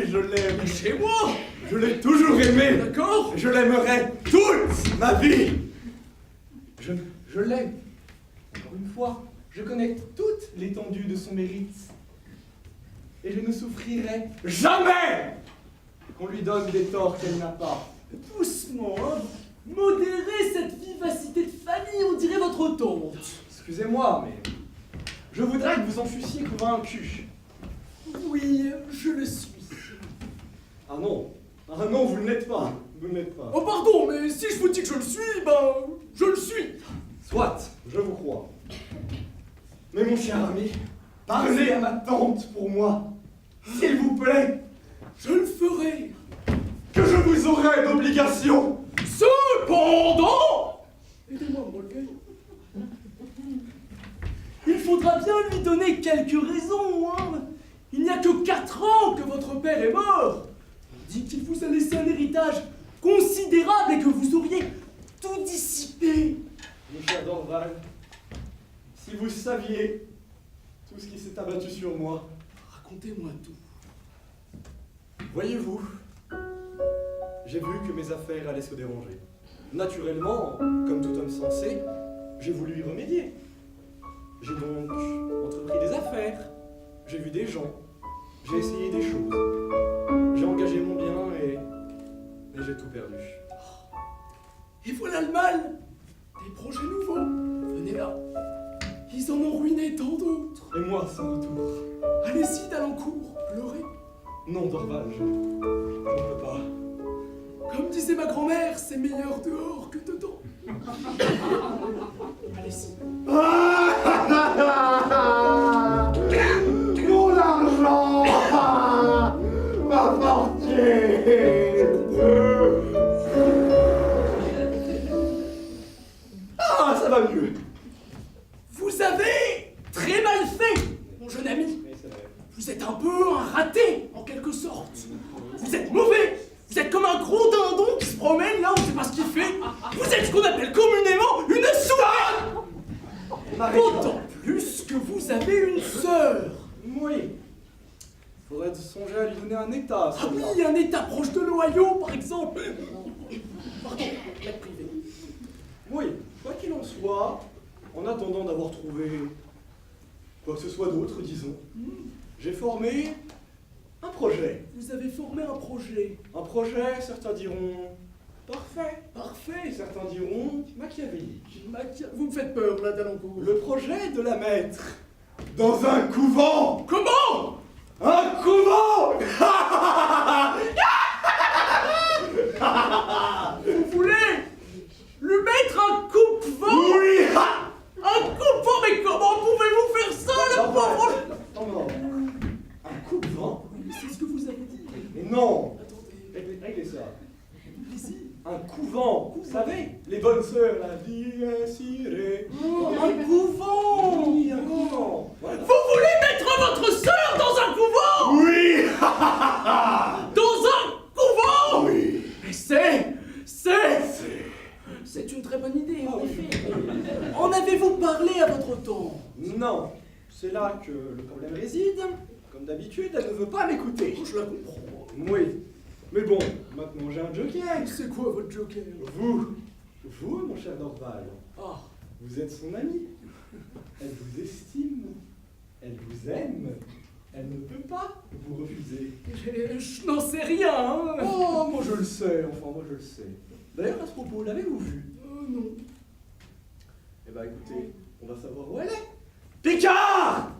je l'aime. Chez moi, Je l'ai toujours aimée. d'accord? Je l'aimerai toute ma vie. Je l'aime. Encore une fois, je connais toute l'étendue de son mérite. Et je ne souffrirai jamais qu'on lui donne des torts qu'elle n'a pas. Doucement, hein. Modérez cette vivacité de famille, on dirait votre tante. Excusez-moi, mais je voudrais que vous en fussiez convaincu. Oui, je le suis. Ah non, vous ne l'êtes pas. Vous ne l'êtes pas. Oh pardon, mais si je vous dis que je le suis, ben, je le suis. Soit, je vous crois. Mais mon cher ami, parlez à ma tante pour moi, s'il vous plaît. Je le ferai. Que je vous aurai d'obligation. Cependant, aidez-moi à me relever. Il faudra bien lui donner quelques raisons, hein. Il n'y a que 4 ans que votre père est mort. On dit qu'il vous a laissé un héritage considérable et que vous auriez tout dissipé. Mon cher Dorval, si vous saviez tout ce qui s'est abattu sur moi. Racontez-moi tout. Voyez-vous, j'ai vu que mes affaires allaient se déranger. Naturellement, comme tout homme sensé, j'ai voulu y remédier. J'ai donc entrepris des affaires, j'ai vu des gens, j'ai essayé des choses. J'ai engagé mon bien et j'ai tout perdu. Et voilà le mal. Des projets nouveaux. Venez là. Ils en ont ruiné tant d'autres. Et moi, sans retour. Allez-y, d'Alencourt, pleurez. Non, Dorval, je ne peux pas. Comme disait ma grand-mère, c'est meilleur dehors que dedans. Allez-y. Mon argent, ma fortune. Ah, ça va mieux. Vous avez très mal fait, mon jeune ami. Vous êtes un peu un raté, en quelque sorte. Vous êtes mauvais. Vous êtes comme un gros dindon qui se promène là, on ne sait pas ce qu'il fait. Vous êtes ce qu'on appelle communément une souris. D'autant plus que vous avez une sœur. Oui. Faudrait songer à lui donner un état. Ah oui, un état proche de l'Ohio, par exemple. Pardon, la privée. Oui, quoi qu'il en soit, en attendant d'avoir trouvé quoi que ce soit d'autre, disons, j'ai formé un projet. Vous avez formé un projet. Un projet, certains diront parfait. Parfait, certains diront machiavélique. Vous me faites peur, là, d'Alencourt. Le projet de la mettre dans un couvent. Comment? Un couvent. Vous voulez lui mettre un coupe-vent? Oui. Un coupe-vent? Mais comment pouvez-vous faire ça, la pauvre? Non. Un coupe-vent? C'est ce que vous avez dit. Mais non. Attendez. Réglez ça. Ici. Un couvent, vous savez, les bonnes sœurs, la vie cirée. Un couvent. Oui, un couvent. Voilà. Vous voulez mettre votre sœur dans un couvent? Oui. Dans un couvent? Oui. Mais c'est une très bonne idée, en effet. En avez-vous parlé à votre tante? Non, c'est là que le problème réside. Comme d'habitude, elle ne veut pas m'écouter. Je la comprends. Oui. Mais bon, maintenant j'ai un joker. C'est quoi votre joker? Vous, mon cher Dorval, Ah. vous êtes son ami. Elle vous estime. Elle vous aime. Elle ne peut pas vous refuser. Je n'en sais rien, hein. Oh, moi je le sais, moi je le sais. D'ailleurs, à ce propos, l'avez-vous vue? Non. Eh ben écoutez, on va savoir où elle est. Picard!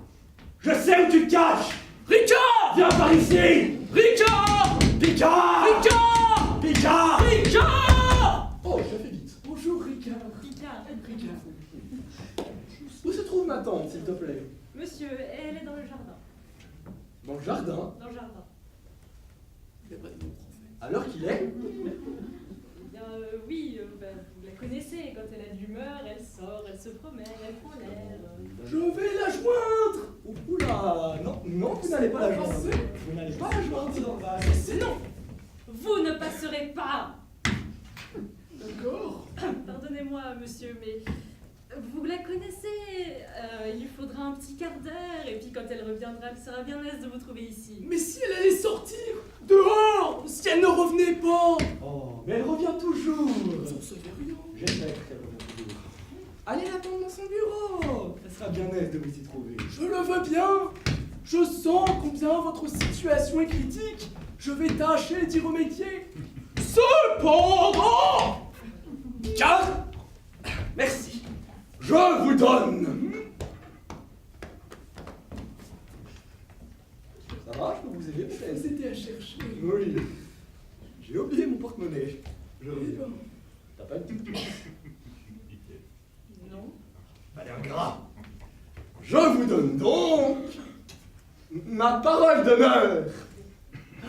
Je sais où tu te caches! Ricard! Viens par ici! Ricard! Picard! Ricard! Picard! Ricard! Oh, je l'ai fait vite. Bonjour, Ricard. Ricard. Où se trouve ma tante, s'il te plaît? Monsieur, elle est dans le jardin. Dans le jardin? Dans le jardin. Il n'y a pas de montre, en fait. À l'heure qu'il est? Eh bien, oui, vous la connaissez. Quand elle a de l'humeur, elle sort, elle se promène, elle prend l'air. Je vais la joindre. Oula, non, vous n'allez pas la joindre. Vous n'allez pas la joindre, Dorval. C'est non. Vous ne passerez pas. D'accord. Pardonnez-moi, monsieur, mais vous la connaissez. Il lui faudra un petit quart d'heure, et puis quand elle reviendra, elle sera bien aise de vous trouver ici. Mais si elle allait sortir dehors, si elle ne revenait pas. Oh, mais elle revient toujours. Vous en savez rien. J'espère qu'elle revient toujours. allez l'attendre dans son bureau. Elle sera bien aise de vous y trouver. Je le veux bien. Je sens combien votre situation est critique. Je vais tâcher d'y remédier. Cependant, car, merci, je vous donne. Ça va, je peux vous aider peut-être? c'était à chercher. Oui, j'ai oublié mon porte-monnaie. Je reviens. T'as pas de Non. Allez, ingrat. Je vous donne donc ma parole d'honneur.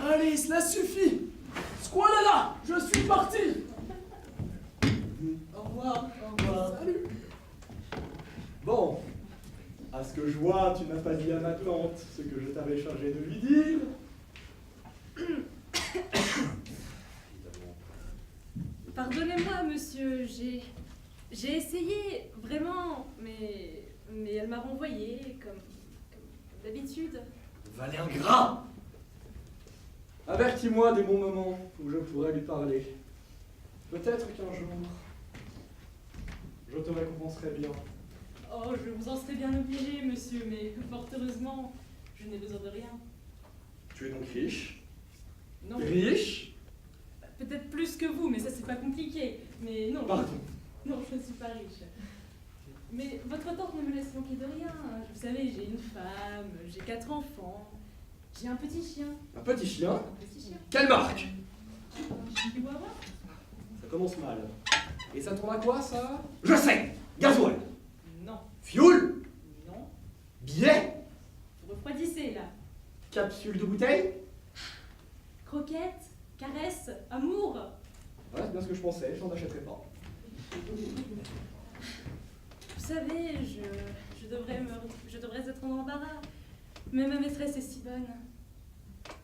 Allez, cela suffit. Squalala, je suis parti. Au revoir, au revoir. Salut. Bon, à ce que je vois, tu n'as pas dit à ma tante ce que je t'avais chargé de lui dire. Pardonnez-moi, monsieur, j'ai essayé, vraiment, mais elle m'a renvoyé, comme d'habitude. Valet ingrat. Avertis-moi des bons moments où je pourrais lui parler. Peut-être qu'un jour, je te récompenserai bien. Oh, je vous en serais bien obligé, monsieur, mais fort heureusement, je n'ai besoin de rien. Tu es donc riche? Non. Riche? Peut-être plus que vous, mais ça c'est pas compliqué. Mais non. Pardon. Non, je ne suis pas riche. Mais votre tante ne me laisse manquer de rien. Vous savez, j'ai une femme, j'ai 4 enfants, j'ai un petit chien. Un petit chien? Un petit chien. Quelle marque? Un chihuahua. Ça commence mal. Et ça tourne à quoi, ça? Je sais! Gasoil! Non. Fioul? Non. Billet? Vous refroidissez là. Capsule de bouteille? Croquette, caresse, amour. Ouais, c'est bien ce que je pensais, je n'en achèterai pas. Vous savez, je devrais être en embarras. Mais ma maîtresse est si bonne.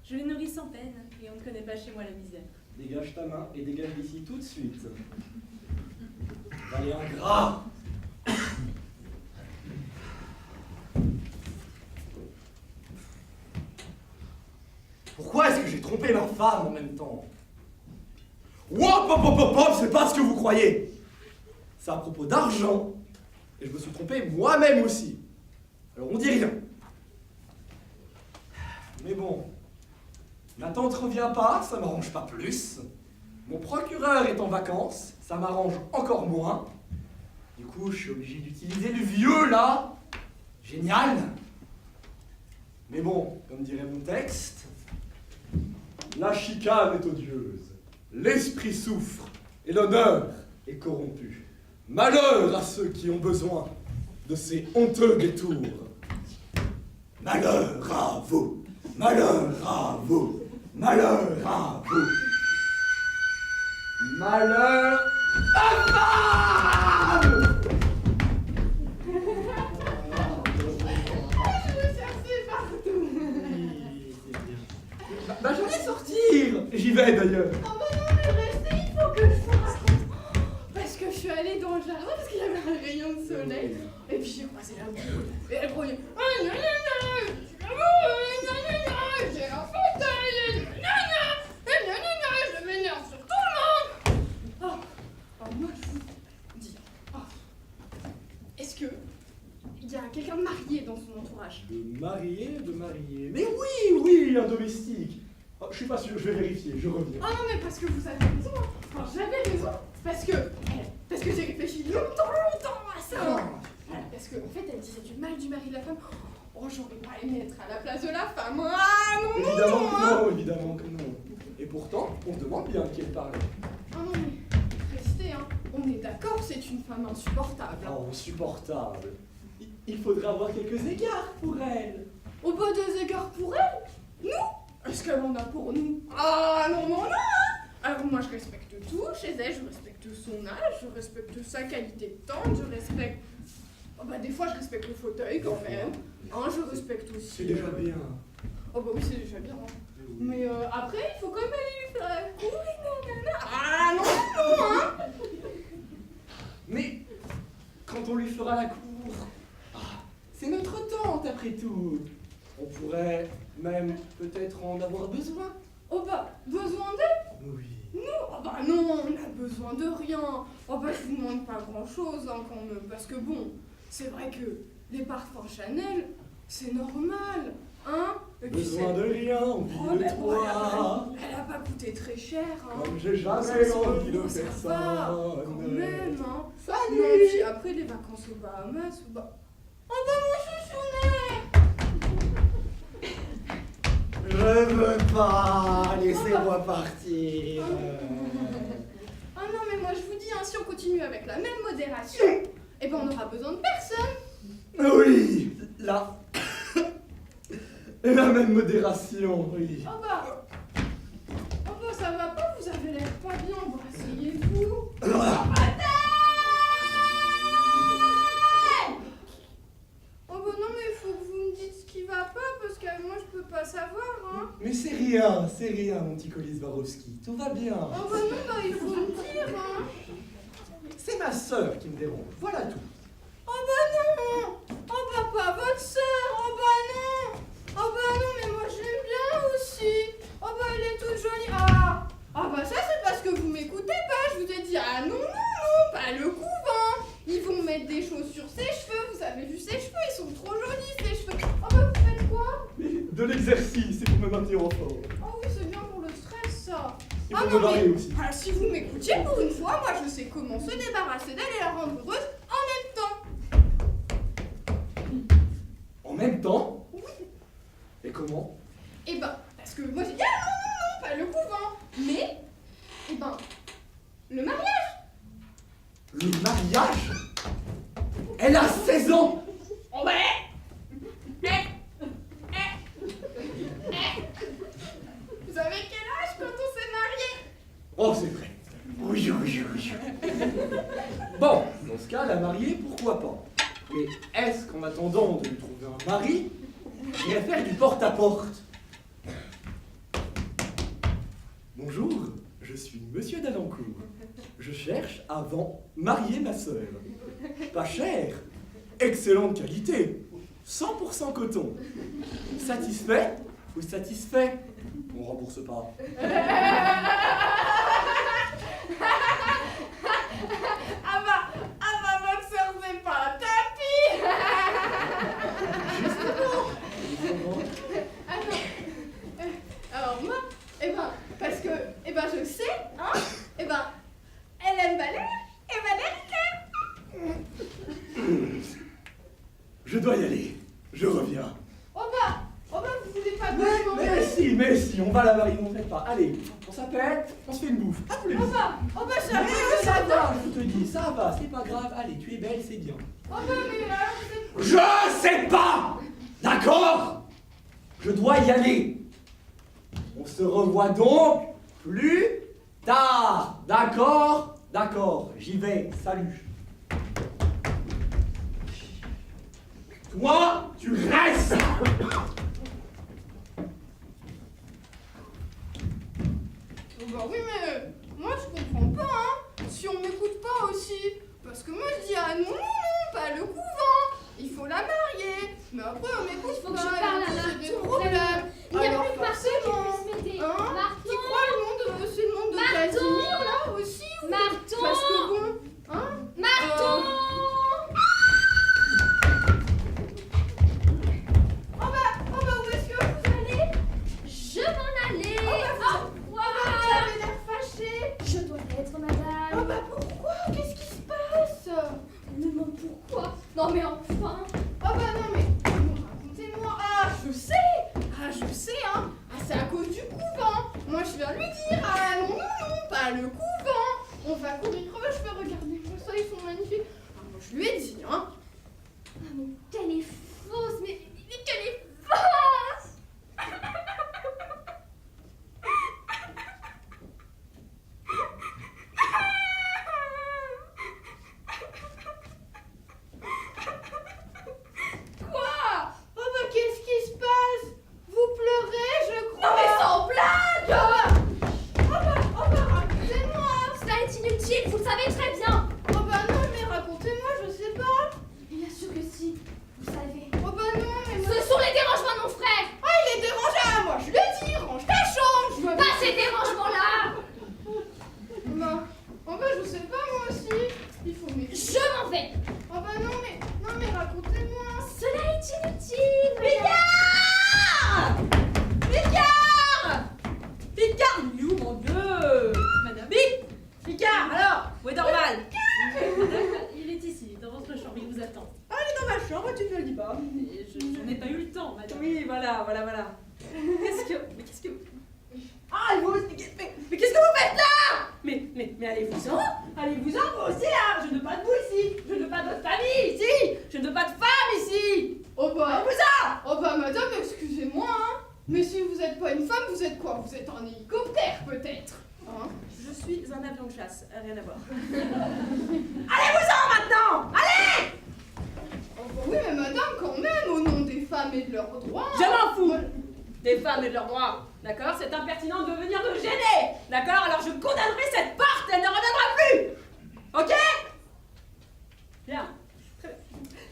Je les nourris sans peine, et on ne connaît pas chez moi la misère. Dégage ta main et dégage d'ici tout de suite. Allez, ingrat! Pourquoi est-ce que j'ai trompé ma femme en même temps? Wop, hop, hop, hop, hop, c'est pas ce que vous croyez. C'est à propos d'argent, et je me suis trompé moi-même aussi. Alors on dit rien. Mais bon, ma tante revient pas, ça m'arrange pas plus. Mon procureur est en vacances, ça m'arrange encore moins. Du coup, je suis obligé d'utiliser le vieux là. Génial. Mais bon, comme dirait mon texte, la chicane est odieuse, l'esprit souffre et l'honneur est corrompu. Malheur à ceux qui ont besoin de ces honteux détours. Malheur à vous, malheur à vous, malheur à vous. Malheur à femme! Bah j'allais sortir. J'y vais d'ailleurs. Oh bah non, mais restez, il faut que je sorte. Parce que je suis allée dans le jardin parce qu'il y avait un rayon de soleil. Et puis j'ai croisé la boule. Et elle grognait. Oh non, non, non, j'ai un fauteuil. Je m'énerve sur tout le monde. Oh, moi je vous dis. Est-ce que il y a quelqu'un de marié dans son entourage? De marié. Mais oui, oui, un domestique. Oh, je suis pas sûr, je vais vérifier, je reviens. Oh non, mais parce que vous avez raison. Enfin, j'avais raison. Parce que j'ai réfléchi longtemps à ça. Parce qu'en fait, elle disait du mal du mari de la femme. Oh, j'aurais pas aimé être à la place de la femme. Ah non, Évidemment non, que non, évidemment que non. Et pourtant, on se demande bien de qui elle parle. Ah non, mais restez, hein. On est d'accord, c'est une femme insupportable. Oh, insupportable. Il faudrait avoir quelques égards pour elle. Au bas des égards pour elle? Nous? Est-ce qu'elle en a pour nous? Ah non, non, non. Alors moi, je respecte tout chez elle. Je respecte son âge, je respecte sa qualité de temps, je respecte... Oh bah des fois, je respecte le fauteuil quand même. Hein, je respecte aussi... C'est déjà bien. Oh bah oui, c'est déjà bien. Hein. Mais après, il faut quand même aller lui faire la cour et nanana. Ah non, non, hein. Mais quand on lui fera la cour, c'est notre tante après tout. On pourrait même peut-être en avoir besoin. Oh bah, besoin d'elle? Oui. Nous, oh bah non, on a besoin de rien. Oh bah je vous demande pas grand-chose hein, quand même, parce que bon, c'est vrai que les parfums Chanel, c'est normal, hein. Et puis Besoin de rien, envie oh, de mais bon, toi. elle a pas coûté très cher, hein. Comme j'ai jamais envie de Ça personne. va, quand même, hein. Salut. Non, puis après les vacances aux Bahamas, bah... Oh bah mon chouchounet. Je veux pas, laissez-moi partir. Ah non, mais moi je vous dis, hein, si on continue avec la même modération, eh ben on n'aura besoin de personne. Oui, là. Et la même modération, oui. Oh bah ça va pas, vous avez l'air pas bien, bon asseyez-vous. Oh bah non mais il faut que vous me dites ce qui va pas, parce que moi je peux pas savoir, hein. Mais c'est rien, mon petit Colis Swarovski, tout va bien. Oh bah non, bah il faut me dire, hein. C'est ma sœur qui me dérange, voilà tout. Oh bah non. Oh bah pas votre sœur, oh bah non. Oh bah non, mais moi je l'aime bien aussi. Oh bah elle est toute jolie. Ah bah ça c'est parce que vous m'écoutez pas. Je vous ai dit ah non, pas le couvent. Ils vont mettre des choses sur ses cheveux. Vous avez vu ses cheveux, ils sont trop jolis ses cheveux. Oh bah vous faites quoi? De l'exercice, c'est pour me maintenir en forme. Oh oui, c'est bien pour le stress ça. Et pour me marier aussi. Ah, si vous m'écoutiez pour une fois, moi je sais comment se débarrasser d'elle et la rendre heureuse en même temps. En même temps? Oui. Et comment? Eh ben, parce que moi j'ai dit ah non, pas le couvent, mais, eh ben, le mariage. Le mariage? Elle a 16 ans! Oh ouais. Vous savez quel âge quand on s'est marié? Oh, c'est vrai. Oui. Bon, dans ce cas, la mariée, pourquoi pas? Mais est-ce qu'en attendant de lui trouver un mari, j'irai faire du porte-à-porte? Bonjour, je suis Monsieur Dalancourt. Je cherche à marier ma sœur. Pas cher, excellente qualité, 100% coton. Satisfait ou satisfait? On rembourse pas. Ah bah votre sœur c'est pas un tapis. Ah non. Alors moi, eh ben, parce que, eh ben je sais, hein, eh ben, elle aime Valérie et Valérie. Je dois y aller. Je reviens. Oh bah vous voulez pas me Mais si, on va la marier, n'en faites pas. Allez, on s'appelle, on se fait une bouffe. À plus. Oh bah ça Ça va, je te dis, ça va, c'est pas grave. Allez, tu es belle, c'est bien. Oh bah mais alors vous êtes... Je sais pas! D'accord? Je dois y aller. On se revoit donc plus tard. D'accord? D'accord, j'y vais. Salut. Toi, tu restes! Oh bah oui mais moi je comprends pas hein, si on m'écoute pas aussi. Parce que moi je dis ah non, pas le couvent. Il faut la marier. Mais après on m'écoute Faut que pas. je parle à j'ai des Marton, problèmes. Il n'y a Alors plus personne qui forcément, puisse m'aider. hein, Marton. qui croit le monde, c'est le monde de Marton. Casimir là aussi ou... Marton. Parce que bon, hein. Marton. Oh bah où est-ce que vous allez? Je m'en allais. Oh bah vous avez l'air fâché. Je dois l'être, madame. Oh bah pourquoi? Qu'est-ce qui se passe? Mais non, pourquoi? Non mais enfin. Oh bah non mais racontez-moi. Ah je sais hein. Ah c'est à Mais allez-vous-en, vous aussi là. Je ne veux pas de vous ici. Je ne veux pas de votre famille ici. Je ne veux pas de femme ici. Oh bah, Allez-vous-en. oh bah madame, excusez-moi, hein. Mais si vous êtes pas une femme, vous êtes quoi? Vous êtes un hélicoptère peut-être, hein? Je suis un avion de chasse, rien à voir. Allez-vous-en maintenant. Allez. Oh bah oui, mais madame, quand même, au nom des femmes et de leurs droits... Je m'en fous des femmes et de leurs droits, d'accord? C'est impertinent de venir me gêner, d'accord? Alors je condamnerai cette porte, elle ne reviendra plus. Ok? Bien. Très bien.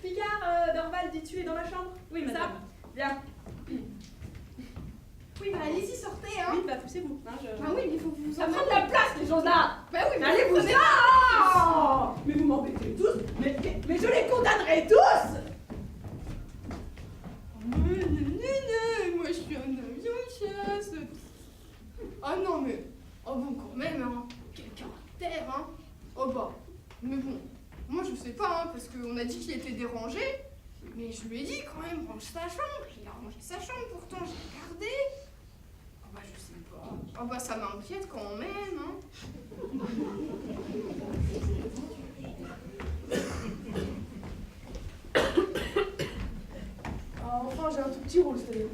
Picard, Dorval dit tu es dans ma chambre? Oui, madame. Ça? Bien. Oui, bah allez-y, sortez, hein. Oui, bah poussez-vous. Hein, Ah oui, mais il faut que vous Ça prend de la place, les choses-là. Bah oui, mais allez-vous-en. Mais vous m'embêtez tous, mais je les condamnerai tous. Moi je suis un avion de chasse. Ah non mais, oh bon quand même, hein. Quel caractère, hein. Oh bah, mais bon, moi je sais pas, hein, parce qu'on a dit qu'il était dérangé, mais je lui ai dit quand même, range sa chambre. Il a rangé sa chambre pourtant, j'ai regardé. Oh bah je sais pas. Oh bah ça m'inquiète quand même, hein. Enfin, j'ai un tout petit rôle, c'est-à-dire.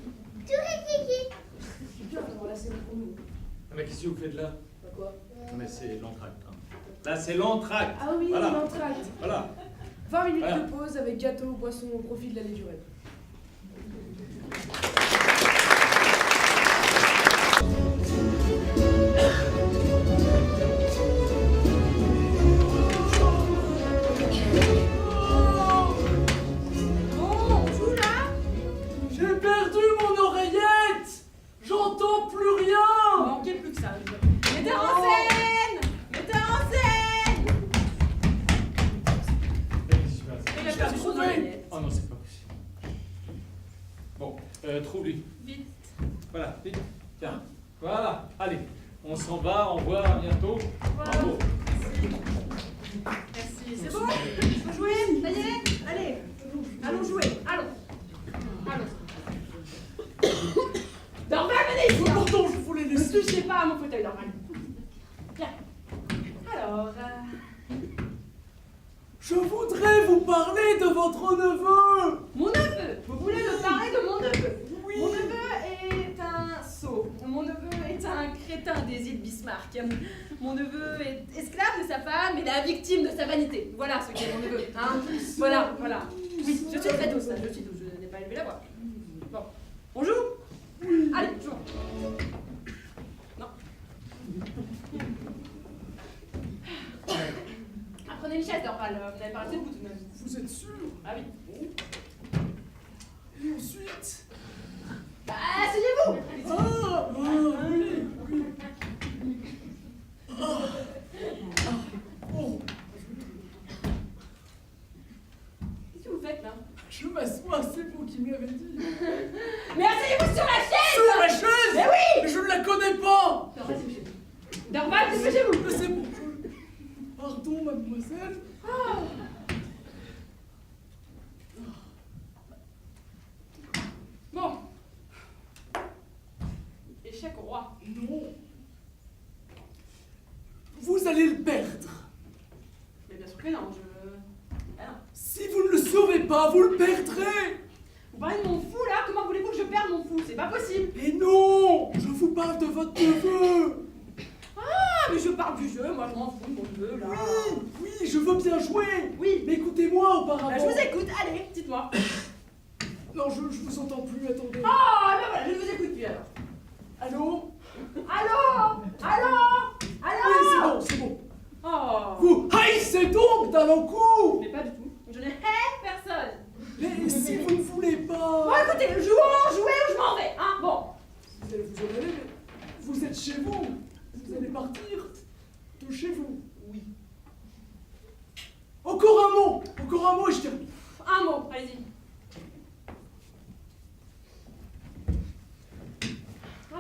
Bien, alors là, c'est bon pour nous. Ah, mais qu'est-ce que vous faites là? Quoi? Non, mais c'est l'entracte. Hein. Là, c'est l'entracte. Ah oui, voilà. l'entracte. Voilà. 20 minutes Voilà. de pause avec gâteau, boisson au profit de l'allée du rêve. J'ai perdu mon oreillette. J'entends plus rien. Manquez plus que ça. Metteur en scène. Metteur en scène. Il a perdu son oreillette. Oh non, c'est pas possible. Bon, trouve-lui. Vite. Voilà, vite. Tiens. Voilà, allez. On s'en va, au revoir, à bientôt. Bravo. Merci. C'est bon? Faut jouer? Ça y est? Allez. Allons jouer. Allons. Dorval, venez ici. Pourtant, je voulais Ne laisser. touchez pas à mon fauteuil, Dorval. Bien. Alors, Je voudrais vous parler de votre neveu. mon neveu. Vous voulez me parler de mon neveu? Oui. Mon neveu est un sot. Mon neveu est un crétin des îles Bismarck. Mon neveu est esclave de sa femme et la victime de sa vanité. Voilà ce qu'est mon neveu. Hein. Voilà. Oui, je suis très douce, là. Je suis douce. Je n'ai pas élevé la voix. Bon. On joue? Allez, jouons. Non. Ah, prenez une chaise, Dorval. Vous n'avez pas raté le bout tout de même. Vous êtes sûr? Ah oui. Et ensuite? Bah, asseyez-vous. Ah, oui. Oh, Qu'est-ce que vous faites, là? je m'assois, c'est vous qui me l'avez dit. Mais asseyez-vous sur la chaise! Sur la chaise? Mais oui! Mais je ne la connais pas. Dorval, dépêchez-vous. Dorval, dépêchez-vous. Mais c'est bon. Pardon, mademoiselle. Bon. Échec au roi. Non. Vous allez le perdre. Mais bien sûr que non, Ah non. Si vous ne le sauvez pas, vous le perdrez. Vous parlez de mon fou, là? Comment voulez-vous que je perde mon fou? C'est pas possible. Et non, je vous parle de votre neveu. Ah, mais je parle du jeu, moi je m'en fous de mon neveu, là. Oui, je veux bien jouer. Oui. Mais écoutez-moi auparavant. Bah, je vous écoute, allez, dites-moi. Non, je vous entends plus, attendez. Ah, ben voilà, je ne vous écoute plus alors. Allô? Allô? Oui, c'est bon. Oh. Vous haïssez donc d'Alencourt. Mais pas du tout. Je ne hais personne. Mais si vous ne voulez pas... Bon, écoutez, jouez ou je m'en vais, hein. Bon. Vous allez vous en aller, mais vous êtes chez vous. Vous allez partir de chez vous. Oui. Encore un mot et je termine. Un mot, allez-y.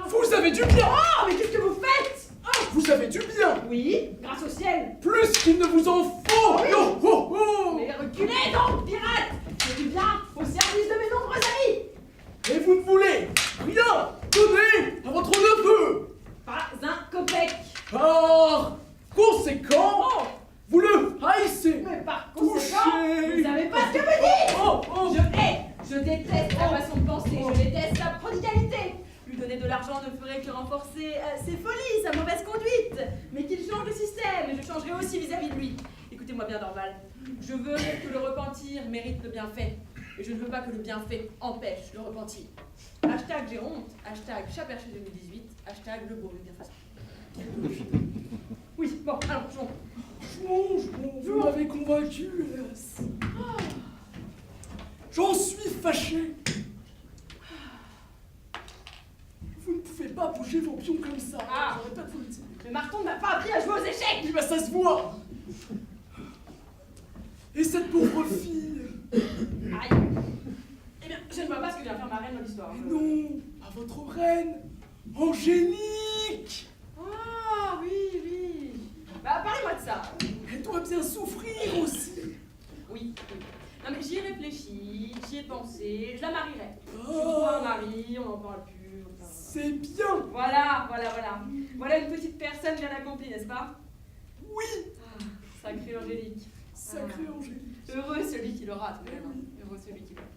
Vous avez du bien. Oh, mais qu'est-ce que vous faites? Vous avez du bien. Oui, grâce au ciel. Plus qu'il ne vous en faut. Oui. Oh, oh, oh. Mais reculez donc, pirate. J'ai du bien au service de mes nombreux amis. Et vous ne voulez rien donner à votre neveu. Pas un copec. Par conséquent, que renforcer ses folies, sa mauvaise conduite, mais qu'il change de système, et je changerai aussi vis-à-vis de lui. Écoutez-moi bien, Dorval. Je veux que le repentir mérite le bienfait, et je ne veux pas que le bienfait empêche le repentir. Hashtag j'ai honte, hashtag chat perché 2018, hashtag le bourru bienfaisant. Oui, bon, alors, Vous m'avez convaincu, hélas. J'en suis fâché. Vous ne pouvez pas bouger vos pions comme ça. Ah. J'aurais pas de vous le dire. Le marton ne m'a pas appris à jouer aux échecs. Oui, bah ça se voit. Et cette pauvre fille. Aïe. Eh bien, je ne vois pas ce que vient faire ma reine dans l'histoire. Mais non, pas votre reine. Angélique. Ah, oui. Bah, parlez-moi de ça. Elle doit bien souffrir aussi. Oui. Non, mais j'y ai réfléchi, j'y ai pensé, je la marierai. Oh. Je trouve un mari, on n'en parle plus. C'est bien. Voilà. Voilà une petite personne bien accomplie, n'est-ce pas? Oui. Ah, sacrée Angélique. Sacrée Angélique. Heureux celui qui l'aura, tout de même. Heureux celui qui l'aura.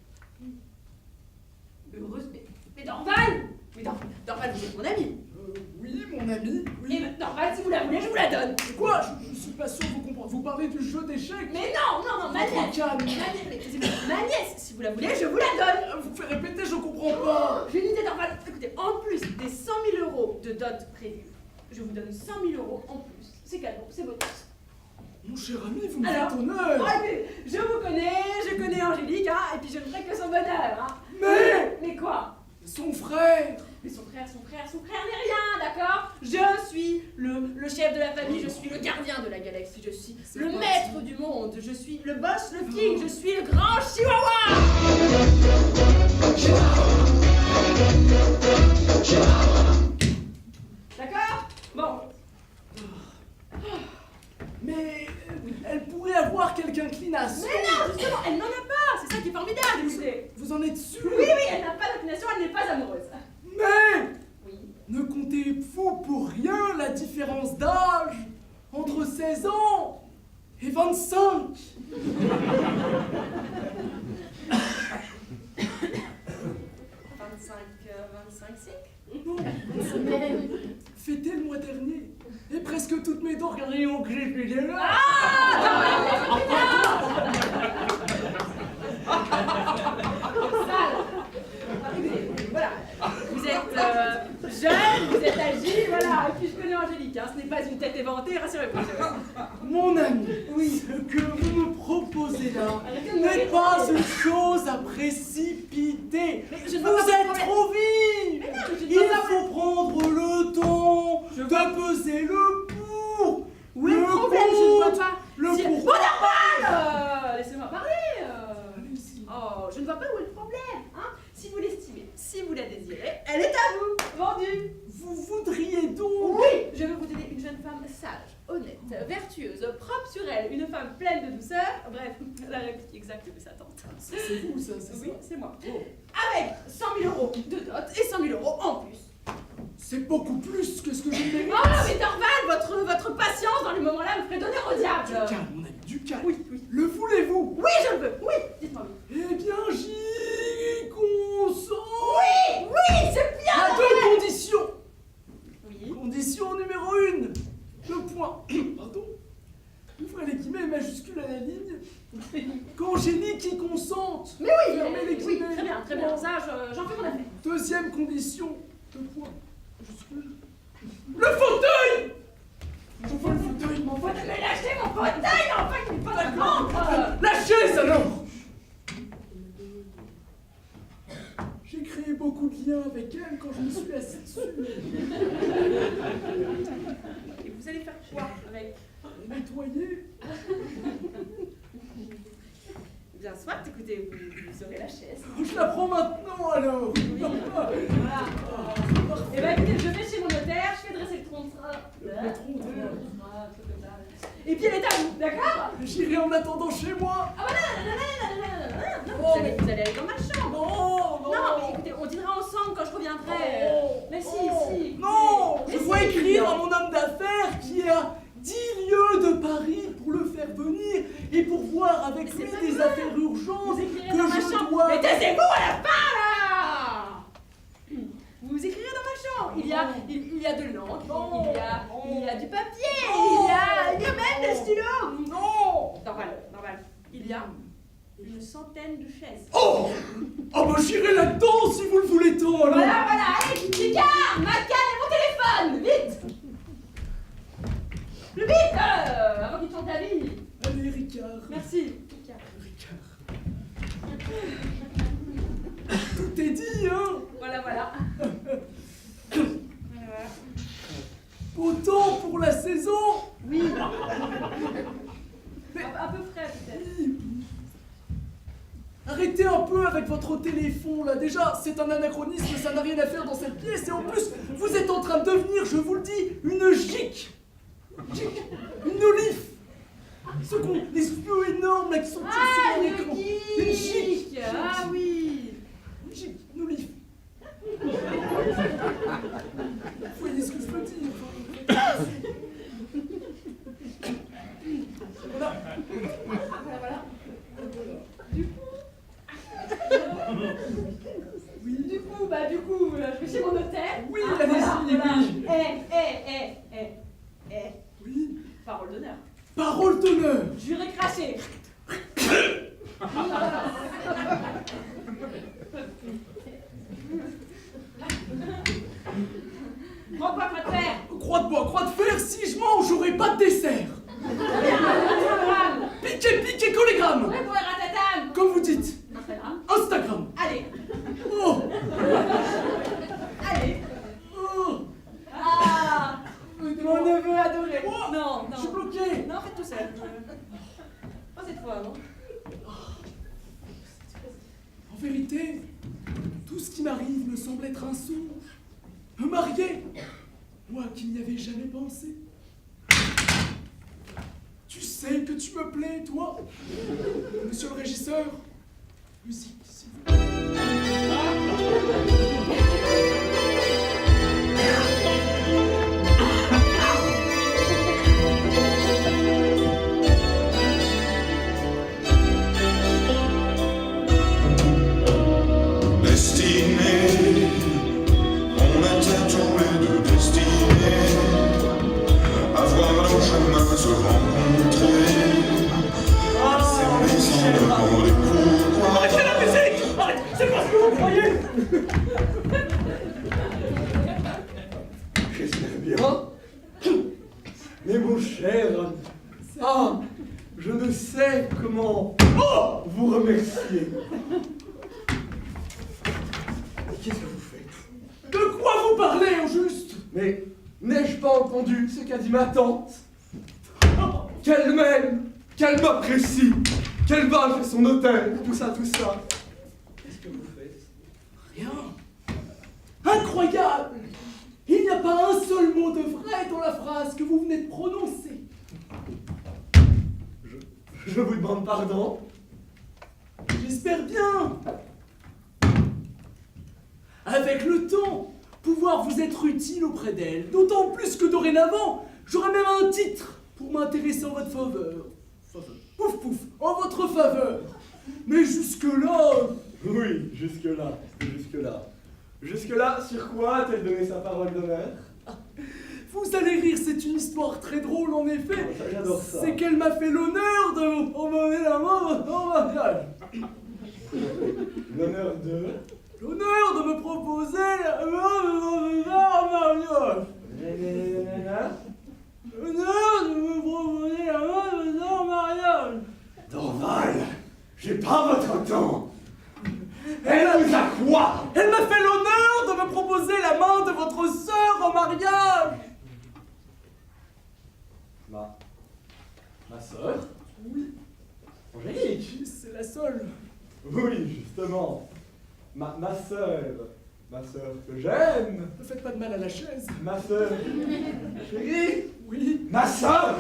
Heureuse, mais Dorval! Mais Dorval, vous êtes mon ami. Oui, mon ami. Oui. Et Dorval, si vous la voulez, je vous la donne. Quoi? Je suis pas sûr de vous comprendre. Vous parlez du jeu d'échecs? Mais non, ma nièce. Ma nièce, si vous la voulez, je vous la donne. Vous faites répéter, je comprends pas. J'ai une idée, Dorval. Écoutez, en plus des 100 000 € de dot prévus, je vous donne 100 000 € en plus. C'est cadeau, c'est votre. Mon cher ami, vous me Alors, faites honneur. Je vous connais, je connais Angélique, hein, et puis je ne ferai que son bonheur, hein. Mais quoi? Son frère. Mais son frère n'est rien, d'accord? Je suis le chef de la famille, je suis le gardien de la galaxie, je suis le maître du monde, je suis le boss, le king, je suis le grand chihuahua! D'accord? Bon. Mais elle pourrait avoir quelque inclination. Mais non, justement, elle n'en a pas, c'est ça qui est formidable, écoutez. Vous en êtes sûr? Oui, elle n'a pas d'inclination, elle n'est pas amoureuse. Mais Oui. ne comptez-vous pour rien la différence d'âge entre 16 ans et 25? 25 siècles? Non, fêté le mois dernier. Et presque toutes mes dents, regardez en gré, je les ai là. Voilà, vous êtes jeune, vous êtes agile, voilà, et puis je connais Angélique, hein, ce n'est pas une tête éventée, rassurez-vous. Mon ami, oui, ce que vous me proposez là n'est pas une chose à précipiter. Je ne Vous vois pas êtes trop vite. Mais non, je ne Il vois pas faut prendre le temps de peser le pour. Où est le problème? Je ne vois pas. Le Si- pour. Bon, normal. Laissez-moi parler. Allez-y. Oh, je ne vois pas où est le problème, hein. Si vous l'estimez, si vous la désirez, elle est à vous, vendue. Vous voudriez donc. Oui, je veux vous donner une jeune femme sage, honnête, vertueuse, propre sur elle, une femme pleine de douceur, bref, la réplique exacte de sa tante. C'est vous, ça, c'est Oui, ça. c'est moi. Oh. Avec 100 000 € de dot et 100 000 € en plus. C'est beaucoup plus que ce que je mérite. Oh, mais Dorval, votre patience dans les moments-là me ferait donner au diable. Du calme, mon ami, du calme. Oui. Le voulez-vous? Oui, je le veux, oui, dites-moi oui. Eh bien, j'y consens. Oui, c'est bien. À deux conditions. Oui. Condition numéro 1. Le point. Pardon. Ouvrez les guillemets majuscules à la ligne. Qu'Angélique y consente. Mais oui, Fermez les oui, guillemets. très bien, ça, j'en fais mon affaire. Deuxième condition. Deux points majuscules. Le fauteuil. Je veux le fauteuil, mon pote. Mais lâchez mon fauteuil, enfin, il n'est pas d'accord. La chaise alors. J'ai créé beaucoup de liens avec elle quand je me suis assis dessus. Et vous allez faire quoi avec? Nettoyer. Bien, soit, écoutez, vous aurez la chaise. Je la prends maintenant alors. Oui, voilà. Et ben écoutez, je vais chez mon notaire, je fais dresser le tronc. Et puis elle est à vous, d'accord? J'irai en attendant chez moi. Ah voilà, non, vous allez aller dans ma chambre. Non, Non, mais écoutez, on dînera ensemble quand je reviendrai. Mais si. Non, Mais je si, dois écrire non. à mon homme d'affaires qui est à 10 lieues de Paris pour le faire venir et pour voir avec Mais lui c'est pas des grave. affaires urgentes Vous écrirez que dans ma je chambre. dois... Mais taisez-vous à la fin là. Vous écrirez dans ma chambre. il y a de l'encre, il y a du papier, il y a même des stylos. Non. Normal. Il y a une centaine de chaises. Oh, bah j'irai là-dedans si vous le voulez tant, alors. Voilà, allez, Ricard, ma canne et mon téléphone, vite. Plus vite, avant qu'il tourne ta vie. Allez, Ricard. Merci. Ricard. Tout est dit, hein. Voilà. Autant pour la saison. Oui. À peu près, peut-être. Arrêtez un peu avec votre téléphone là. Déjà, c'est un anachronisme, ça n'a rien à faire dans cette pièce. Et en plus, vous êtes en train de devenir, je vous le dis, une gic. Une olive. Les yeux énormes là qui sont sur l'écran. Une gic. Ah oui. Une gic, une olive. Vous voyez ce que je veux dire? Voilà. Du coup, je vais chez mon hôtel. Oui, allez-y, Oui. Parole d'honneur. Parole d'honneur. Juré craché. Croix de fer, si je mange, j'aurai pas de dessert. Piqué, collégramme. Comme vous dites. Instagram. Allez. Oh. Allez. Oh. Ah. Mon neveu adoré. Oh. Non. Je suis bloqué. Non, faites tout seul. Pas cette fois, non. En vérité, tout ce qui m'arrive me semble être un songe. Me marier, moi qui n'y avais jamais pensé. Tu sais que tu me plais, toi. Monsieur le régisseur, musique, s'il vous plaît. Destinée, on était tous les deux destinés à voir nos chemins se rencontrer. C'est sans demander pourquoi. Arrêtez la musique! Arrêtez! C'est pas ce que vous croyez! J'espère bien. Mais mon cher, je ne sais comment vous remercier. Qu'est-ce que vous faites? De quoi vous parlez, au juste? Mais n'ai-je pas entendu ce qu'a dit ma tante? Qu'elle m'aime, qu'elle m'apprécie, qu'elle va chez son hôtel, tout ça. Qu'est-ce que vous faites? Rien. Incroyable! Il n'y a pas un seul mot de vrai dans la phrase que vous venez de prononcer. Je vous demande pardon. J'espère bien. Avec le temps, pouvoir vous être utile auprès d'elle, d'autant plus que dorénavant, j'aurai même un titre pour m'intéresser en votre faveur. Pouf pouf, en votre faveur. Mais jusque-là... Oui, jusque-là. Jusque-là, sur quoi a-t-elle donné sa parole d'honneur? Vous allez rire, c'est une histoire très drôle en effet. J'adore ça. C'est qu'elle m'a fait l'honneur de me proposer la main en mariage. L'honneur de... L'honneur de me proposer la main en mariage. L'honneur de me proposer la main en mariage. Dorval, j'ai pas votre temps. Elle vous a quoi? Elle m'a fait l'honneur de me proposer la main de votre sœur en mariage. Ma sœur? Oui. Angélique? C'est la seule. Oui, justement. Ma sœur que j'aime. Ne faites pas de mal à la chaise. Ma sœur chérie. Oui. Ma sœur.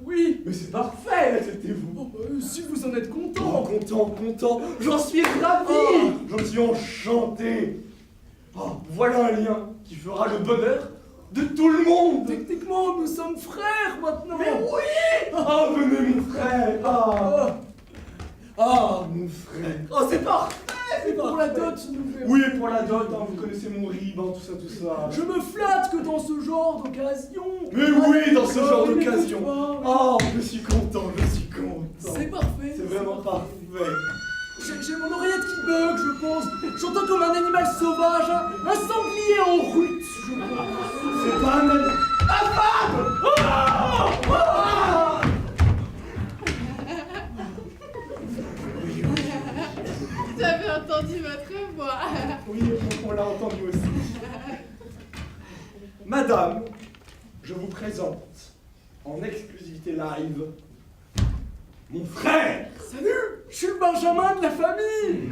Oui. Mais c'est parfait, acceptez-vous. Oh, si vous en êtes content. Content. J'en suis ravi. J'en suis enchanté. Voilà un lien qui fera le bonheur de tout le monde. Techniquement, nous sommes frères maintenant. Mais oui. Venez mon frère. Mon frère. C'est parfait. Et pour la dot, nous verrons. Oui, pour la dot, hein, vous connaissez mon rib, hein, tout ça, tout ça. Je me flatte que dans ce genre d'occasion... Mais oui, dans ce genre il d'occasion. n'écoute pas. Oh, je suis content, je suis content. C'est parfait. C'est vraiment parfait. J'ai mon oreillette qui bug, je pense. J'entends comme un animal sauvage, un sanglier en rut, je pense. C'est pas un animal. Ma femme! Ah! Ah! Vous avez entendu votre voix. Oui, on l'a entendu aussi. Madame, je vous présente en exclusivité live mon frère. Salut, je suis le Benjamin de la famille.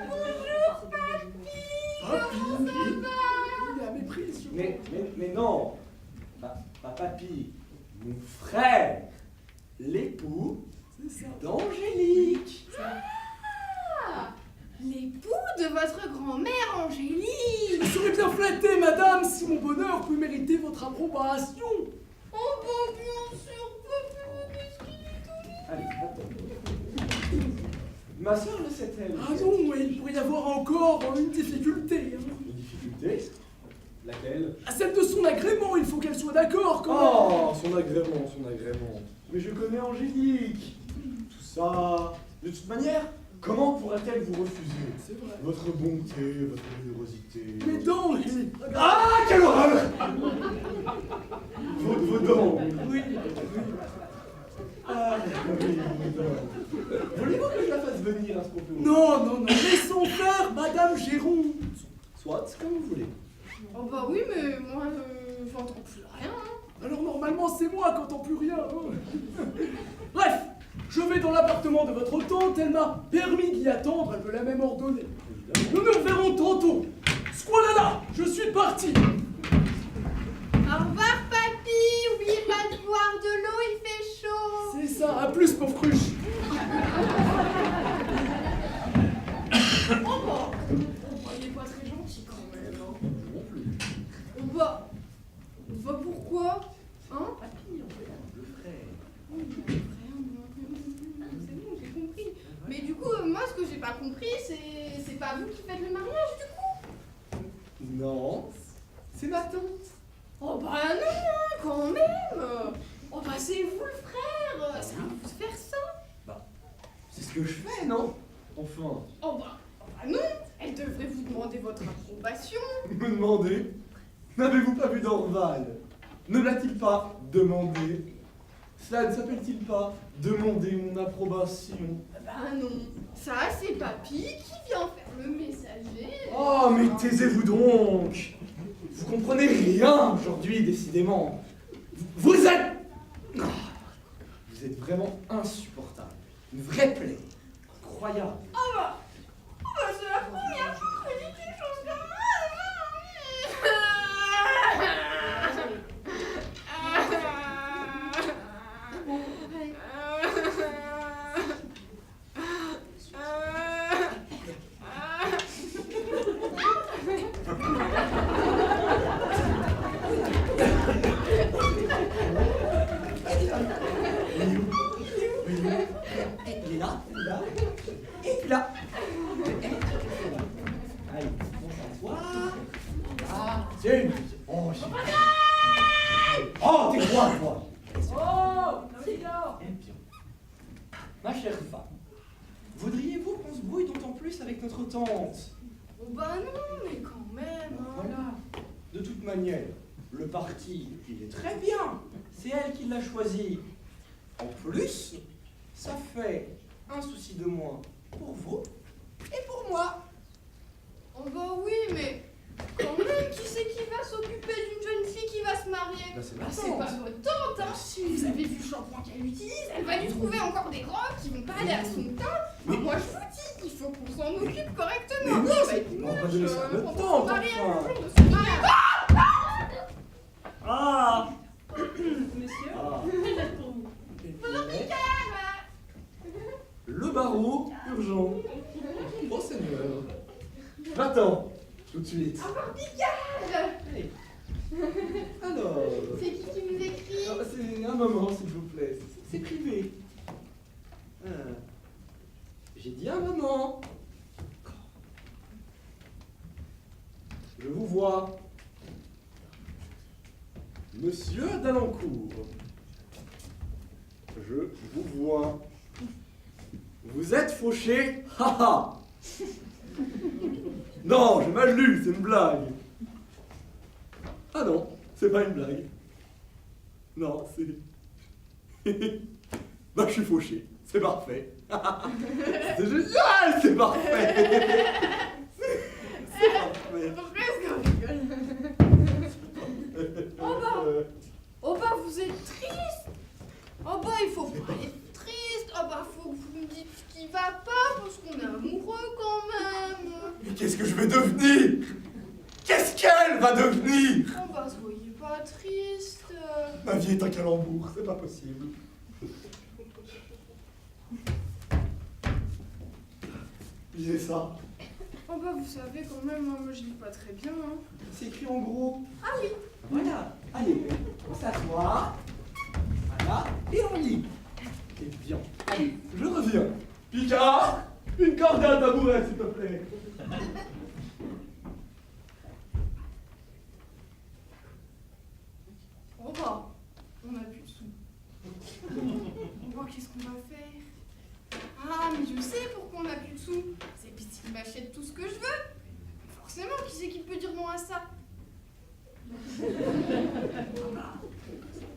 Bonjour, papy. Comment ça va? Il est à méprise. Mais non, pas papy, mon frère, l'époux d'Angélique. Ah, l'époux de votre grand-mère Angélique. Je serais bien flatté, madame, si mon bonheur peut mériter votre approbation. Oh bon, bien sûr, papy, qu'est-ce qu'il est tout mignon. Allez, attends. Ma soeur le sait-elle? Ah non, il pourrait y avoir encore une difficulté. Une difficulté? Laquelle? Celle de son agrément, il faut qu'elle soit d'accord quand même. Oh, son agrément. Mais je connais Angélique. Tout ça. De toute manière, comment pourrait-elle vous refuser? C'est vrai. Votre bonté, votre générosité. Mais donc, Ah, quelle horreur! Vos dents. oui. Ah, oui, vos dents. Voulez-vous que je la fasse venir à ce propos? Non, laissons faire, madame Géronte. Soit, comme vous voulez. Oh bah oui, mais moi, j'entends plus rien. Hein. Alors normalement, c'est moi qui n'entends plus rien. Hein. Bref, je vais dans l'appartement de votre tante, elle m'a permis d'y attendre, elle me l'a même ordonné. Nous nous reverrons tantôt. Squalala, je suis parti. Au revoir, papy. Oubliez pas de boire de l'eau, il fait chaud. C'est ça, à plus, pauvre cruche. Oh bah, il est pas très gentil quand même. Hein. Non plus. Oh bah pourquoi? Hein? Papy, on fait le frère. Oui, le frère, c'est bon, j'ai compris. Mais du coup, moi, ce que j'ai pas compris, c'est pas vous qui faites le mariage, du coup? Non, c'est ma tante. Oh bah non, quand même. Oh bah c'est vous le frère. C'est à vous de faire ça. C'est ce que je fais, non? Enfin. Oh bah non, elle devrait vous demander votre approbation. Me demander? N'avez-vous pas vu Dorval? Ne l'a-t-il pas demandé? Cela ne s'appelle-t-il pas demander mon approbation? Bah non, ça c'est papy qui vient faire le messager. Oh, mais taisez-vous donc! Vous comprenez rien aujourd'hui, décidément. Vous êtes... Vous êtes vraiment insupportable. Une vraie plaie. Incroyable. Oh bah c'est la première fois que je dis quelque chose comme Il est là, et puis là. Allez, on s'assoit. Ah, c'est une. Oh, oh, t'es quoi, toi? Oh, Igor. Ma chère femme, voudriez-vous qu'on se brouille d'autant plus avec notre tante? Oh bah non, mais quand même. Hein. Voilà. De toute manière, le parti, il est très bien. C'est elle qui l'a choisi. En plus, ça fait un souci de moins pour vous et pour moi. Oh bah oui, mais quand même, qui c'est qui va s'occuper d'une jeune fille qui va se marier? Bah, c'est ma C'est tante. pas votre tante, hein. Si vous avez vu le shampoing qu'elle utilise, elle va lui trouver encore des robes qui vont pas aller à son teint. Mais moi, je vous dis, il faut qu'on s'en occupe correctement. Mais non, Ça va c'est- être on va moche, donner ça à notre quand on tante, se marie enfin. un jour de se marier. Ah! Monsieur, Ah. quelle lettre pour vous? Le barreau urgent. Oh Seigneur. Va-t'en, tout de suite. Encore Picard. Allez. Alors. C'est qui nous écrit? C'est un moment, s'il vous plaît. C'est privé. J'ai dit à maman. Je vous vois. Monsieur d'Alencourt. Je vous vois. Vous êtes fauché? Haha. Non, j'ai mal lu, c'est une blague. Ah non, c'est pas une blague. Non, c'est... Bah, je suis fauché. C'est parfait. C'est génial, c'est parfait. C'est parfait. Pourquoi est-ce qu'on rigole? Oh bah, vous êtes triste. Oh bah, il faut pas être triste. Oh bah, faut que vous me dites ce qui va pas, parce qu'on est amoureux quand même. Mais qu'est-ce que je vais devenir? Qu'est-ce qu'elle va devenir? Oh bah, soyez pas triste. Ma vie est un calembour, c'est pas possible. Lisez ça. Oh bah, vous savez quand même, moi je lis pas très bien. Hein. C'est écrit en gros. Ah oui. Voilà. Allez, on s'assoit. Voilà. Et on lit. Et bien. Allez, je reviens. Picard, une corde et un tabouret, s'il te plaît. Oh bah, on a plus de sous. Oh bah, qu'est-ce qu'on va faire? Ah, mais je sais pourquoi on a plus de sous. C'est parce qu'il m'achète tout ce que je veux. Forcément, qui c'est qui peut dire non à ça?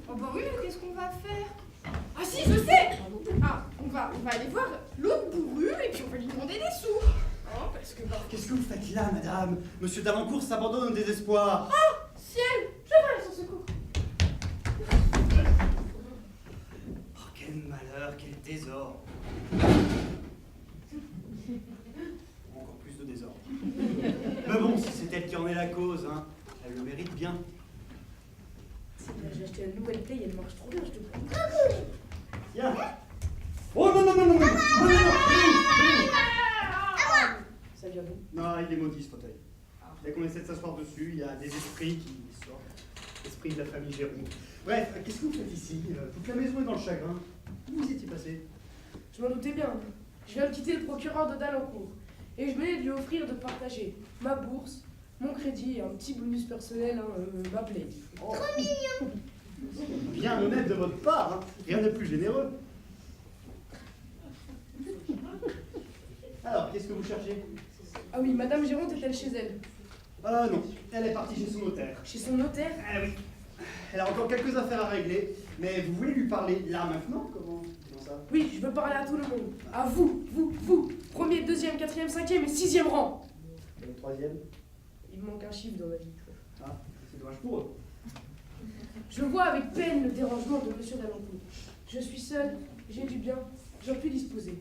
Oh bah oui, mais qu'est-ce qu'on va faire? Ah si, je sais! Ah, on va aller voir l'autre bourru et puis on va lui demander des sous. Oh, parce que... Qu'est-ce que vous faites là, madame? Monsieur d'Alencourt s'abandonne au désespoir. Ah, ciel! Je vais aller sur secours. Oh, quel malheur, quel désordre. Encore plus de désordre. Mais bon, si c'est elle qui en est la cause, hein, elle le mérite bien. J'ai acheté la nouvelle taille, elle marche trop bien, je te prends. Tiens. Oh non, non, non, non, non, non, non, non, Ça vient d'où? non, il est maudit ce fauteuil. Dès qu'on essaie de s'asseoir dessus, il y a des esprits qui sortent. Esprit de la famille Géron. Bref, qu'est-ce que vous faites ici? Toute la maison est dans le chagrin. Où vous étiez passé? Je m'en doutais bien. Je viens de quitter le procureur de D'Alencourt. Et je venais de lui offrir de partager ma bourse, mon crédit et un petit bonus personnel, ma plaie. Oh. Trop mignon! Bien honnête de votre part, hein. Rien de plus généreux. Alors, qu'est-ce que vous cherchez? Ah oui, Madame Géronte est-elle chez elle? Ah non, elle est partie chez son notaire. Chez son notaire? Ah oui. Elle a encore quelques affaires à régler, mais vous voulez lui parler là maintenant? Comment ça? Oui, je veux parler à tout le monde. À vous. Premier, deuxième, quatrième, cinquième et sixième rang. Et le troisième? Il me manque un chiffre dans ma vie. Ah, c'est dommage pour eux. Je vois avec peine le dérangement de Monsieur d'Alencourt. Je suis seule, j'ai du bien, j'en puis disposer.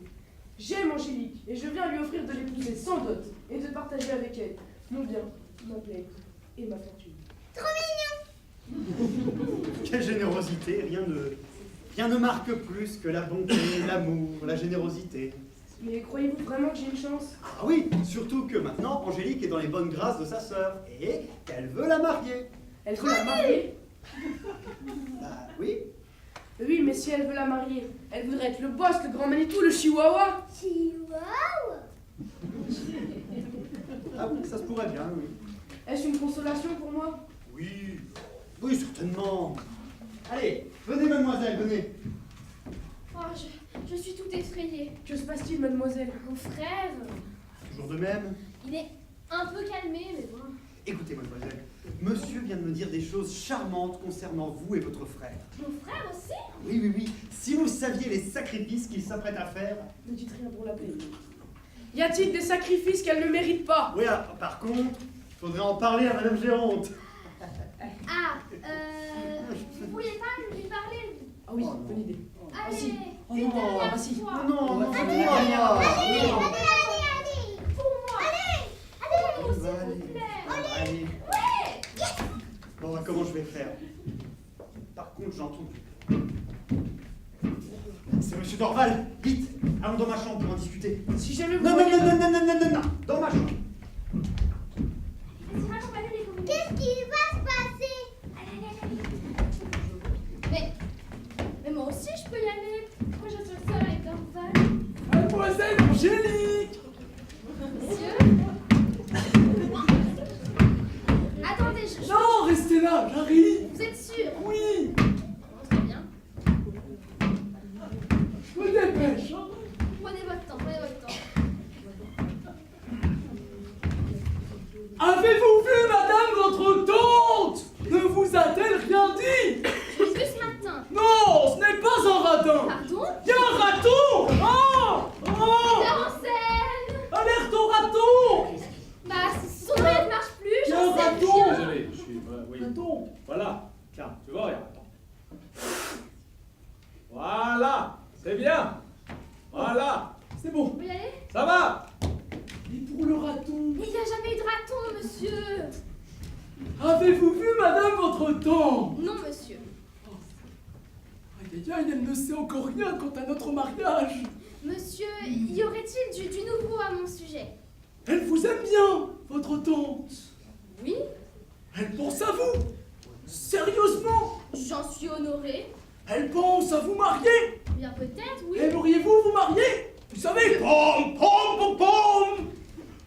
J'aime Angélique et je viens lui offrir de l'épouser sans dot et de partager avec elle mon bien, ma plaie et ma fortune. Trop mignon! Quelle générosité, rien ne marque plus que la bonté, l'amour, la générosité. Mais croyez-vous vraiment que j'ai une chance? Ah oui, surtout que maintenant, Angélique est dans les bonnes grâces de sa sœur et qu'elle veut la marier. Elle veut la marier? Bah oui. Oui, mais si elle veut la marier, elle voudrait être le boss, le grand Manitou, le chihuahua. Chihuahua? Ah oui, ça se pourrait bien, oui. Est-ce une consolation pour moi? Oui, oui, certainement. Allez, venez mademoiselle, venez. Oh, je suis tout effrayée. Que se passe-t-il, mademoiselle? Mon frère, Toujours de même. il est un peu calmé, mais bon. Écoutez mademoiselle, monsieur vient de me dire des choses charmantes concernant vous et votre frère. Mon frère aussi? Oui, oui, oui. Si vous saviez les sacrifices qu'il s'apprête à faire. Ne dites rien pour la paix. Y a-t-il des sacrifices qu'elle ne mérite pas? Oui, alors, par contre, il faudrait en parler à Madame Géronte. Ah, vous vouliez pas lui parler? Ah oui, bonne idée. Allez, si. une non, dernière si. fois. Non, non, Allez, non, allez, non. pour moi. Allez, s'il vous plaît. Allez. Ouais. Bon, bah, comment je vais faire? Par contre, j'entends. C'est Monsieur Dorval. Vite, allons dans ma chambre pour en discuter. Si jamais vous Non, voyez... non, dans ma chambre. Qu'est-ce qui va se passer? Allez. Mais moi aussi, je peux y aller. Pourquoi je suis seule avec Dorval? Mademoiselle Angélique! là, j'arrive. Vous êtes sûr? Oui. Très bien. Je me dépêche, hein. Prenez votre temps, prenez votre temps. Avez-vous vu, madame, votre tante? Ne vous a-t-elle rien dit? Je l'ai vu ce matin. Non, ce n'est pas un radin. Pardon? Il y a un raton. Oh, oh. Marcel! Alerte au raton. Bah, si son oreillette ne marche plus, Il y a un j'en sais raton. rien. Désolé, je suis. Oui. Raton. Voilà. Tiens, tu vois, regarde. Voilà. C'est bien. Voilà. C'est bon. Vous pouvez y aller? Ça va. Et pour le raton? Mais il n'y a jamais eu de raton, monsieur. Avez-vous vu, madame, votre tante? Non, monsieur. Aïe, aïe, aïe, elle ne sait encore rien quant à notre mariage. Monsieur, y aurait-il du nouveau à mon sujet? Elle vous aime bien, votre tante. Oui? Elle pense à vous. Sérieusement? J'en suis honorée. Elle pense à vous marier. Bien peut-être, oui. Aimeriez-vous vous marier? Vous savez, pom pom pom pom,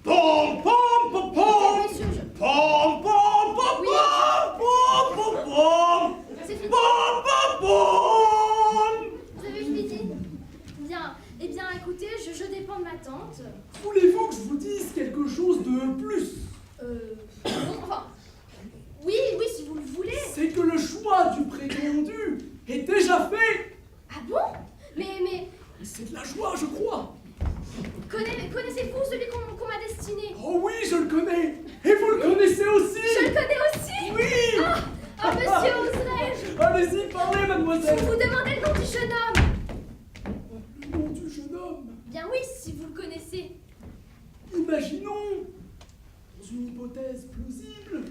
pom pom pom pom, Monsieur, pom pom pom Oui. pom, pom pom pom, C'est fini. pom pom pom. Vous avez fini? Bien. Eh bien, écoutez, je dépends de ma tante. Voulez-vous que je vous dise quelque chose de plus? Non, enfin... Oui, oui, si vous le voulez. C'est que le choix du prétendu est déjà fait. Ah bon? Mais... C'est de la joie, je crois. Connaissez-vous celui qu'on m'a destiné? Oh oui, je le connais. Et vous le connaissez aussi. Je le connais aussi? Oui. Ah, monsieur, oserais-je? Allez-y, parlez, mademoiselle. Je vous demandais le nom du jeune homme. Le nom du jeune homme? Bien oui, si vous le connaissez. Imaginons, dans une hypothèse plausible,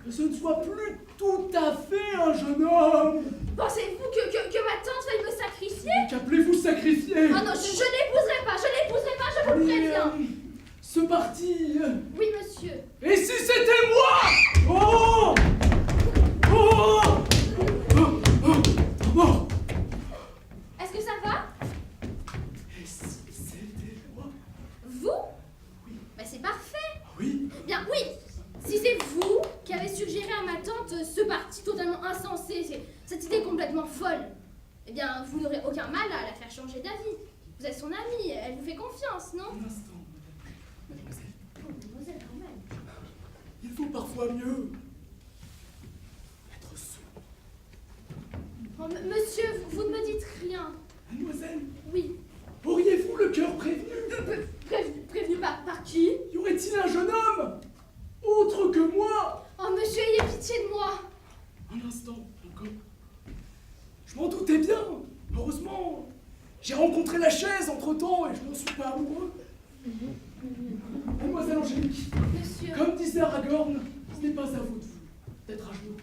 que ce ne soit plus tout à fait un jeune homme. Pensez-vous que ma tante veuille me sacrifier? Qu'appelez-vous sacrifier? Ah non, je l'épouserai pas, je vous le préviens. Ce parti... Oui, monsieur. Et si c'était moi? Oh! Oh! Oh! Oh! Oh! Est-ce que ça va? Et si c'était moi? Vous? Oui. Bah c'est parfait. Oui. Bien, oui. Si c'est vous qui avez suggéré à ma tante ce parti totalement insensé, cette idée complètement folle, eh bien, vous n'aurez aucun mal à la faire changer d'avis. Vous êtes son amie, elle vous fait confiance, non? Un instant, mademoiselle. Oh, mademoiselle, quand même. Il faut parfois mieux être sourd. Oh, monsieur, vous ne me dites rien. Mademoiselle, Oui. auriez-vous le cœur prévenu? Prévenu par qui? Y aurait-il un jeune homme autre que moi? Oh, monsieur, ayez pitié de moi. Un instant, encore. Je m'en doutais bien. Heureusement, j'ai rencontré la chaise entre-temps et je n'en suis pas amoureux. Mademoiselle Angélique, Monsieur. comme disait Aragorn, ce n'est pas à vous d'être à genoux.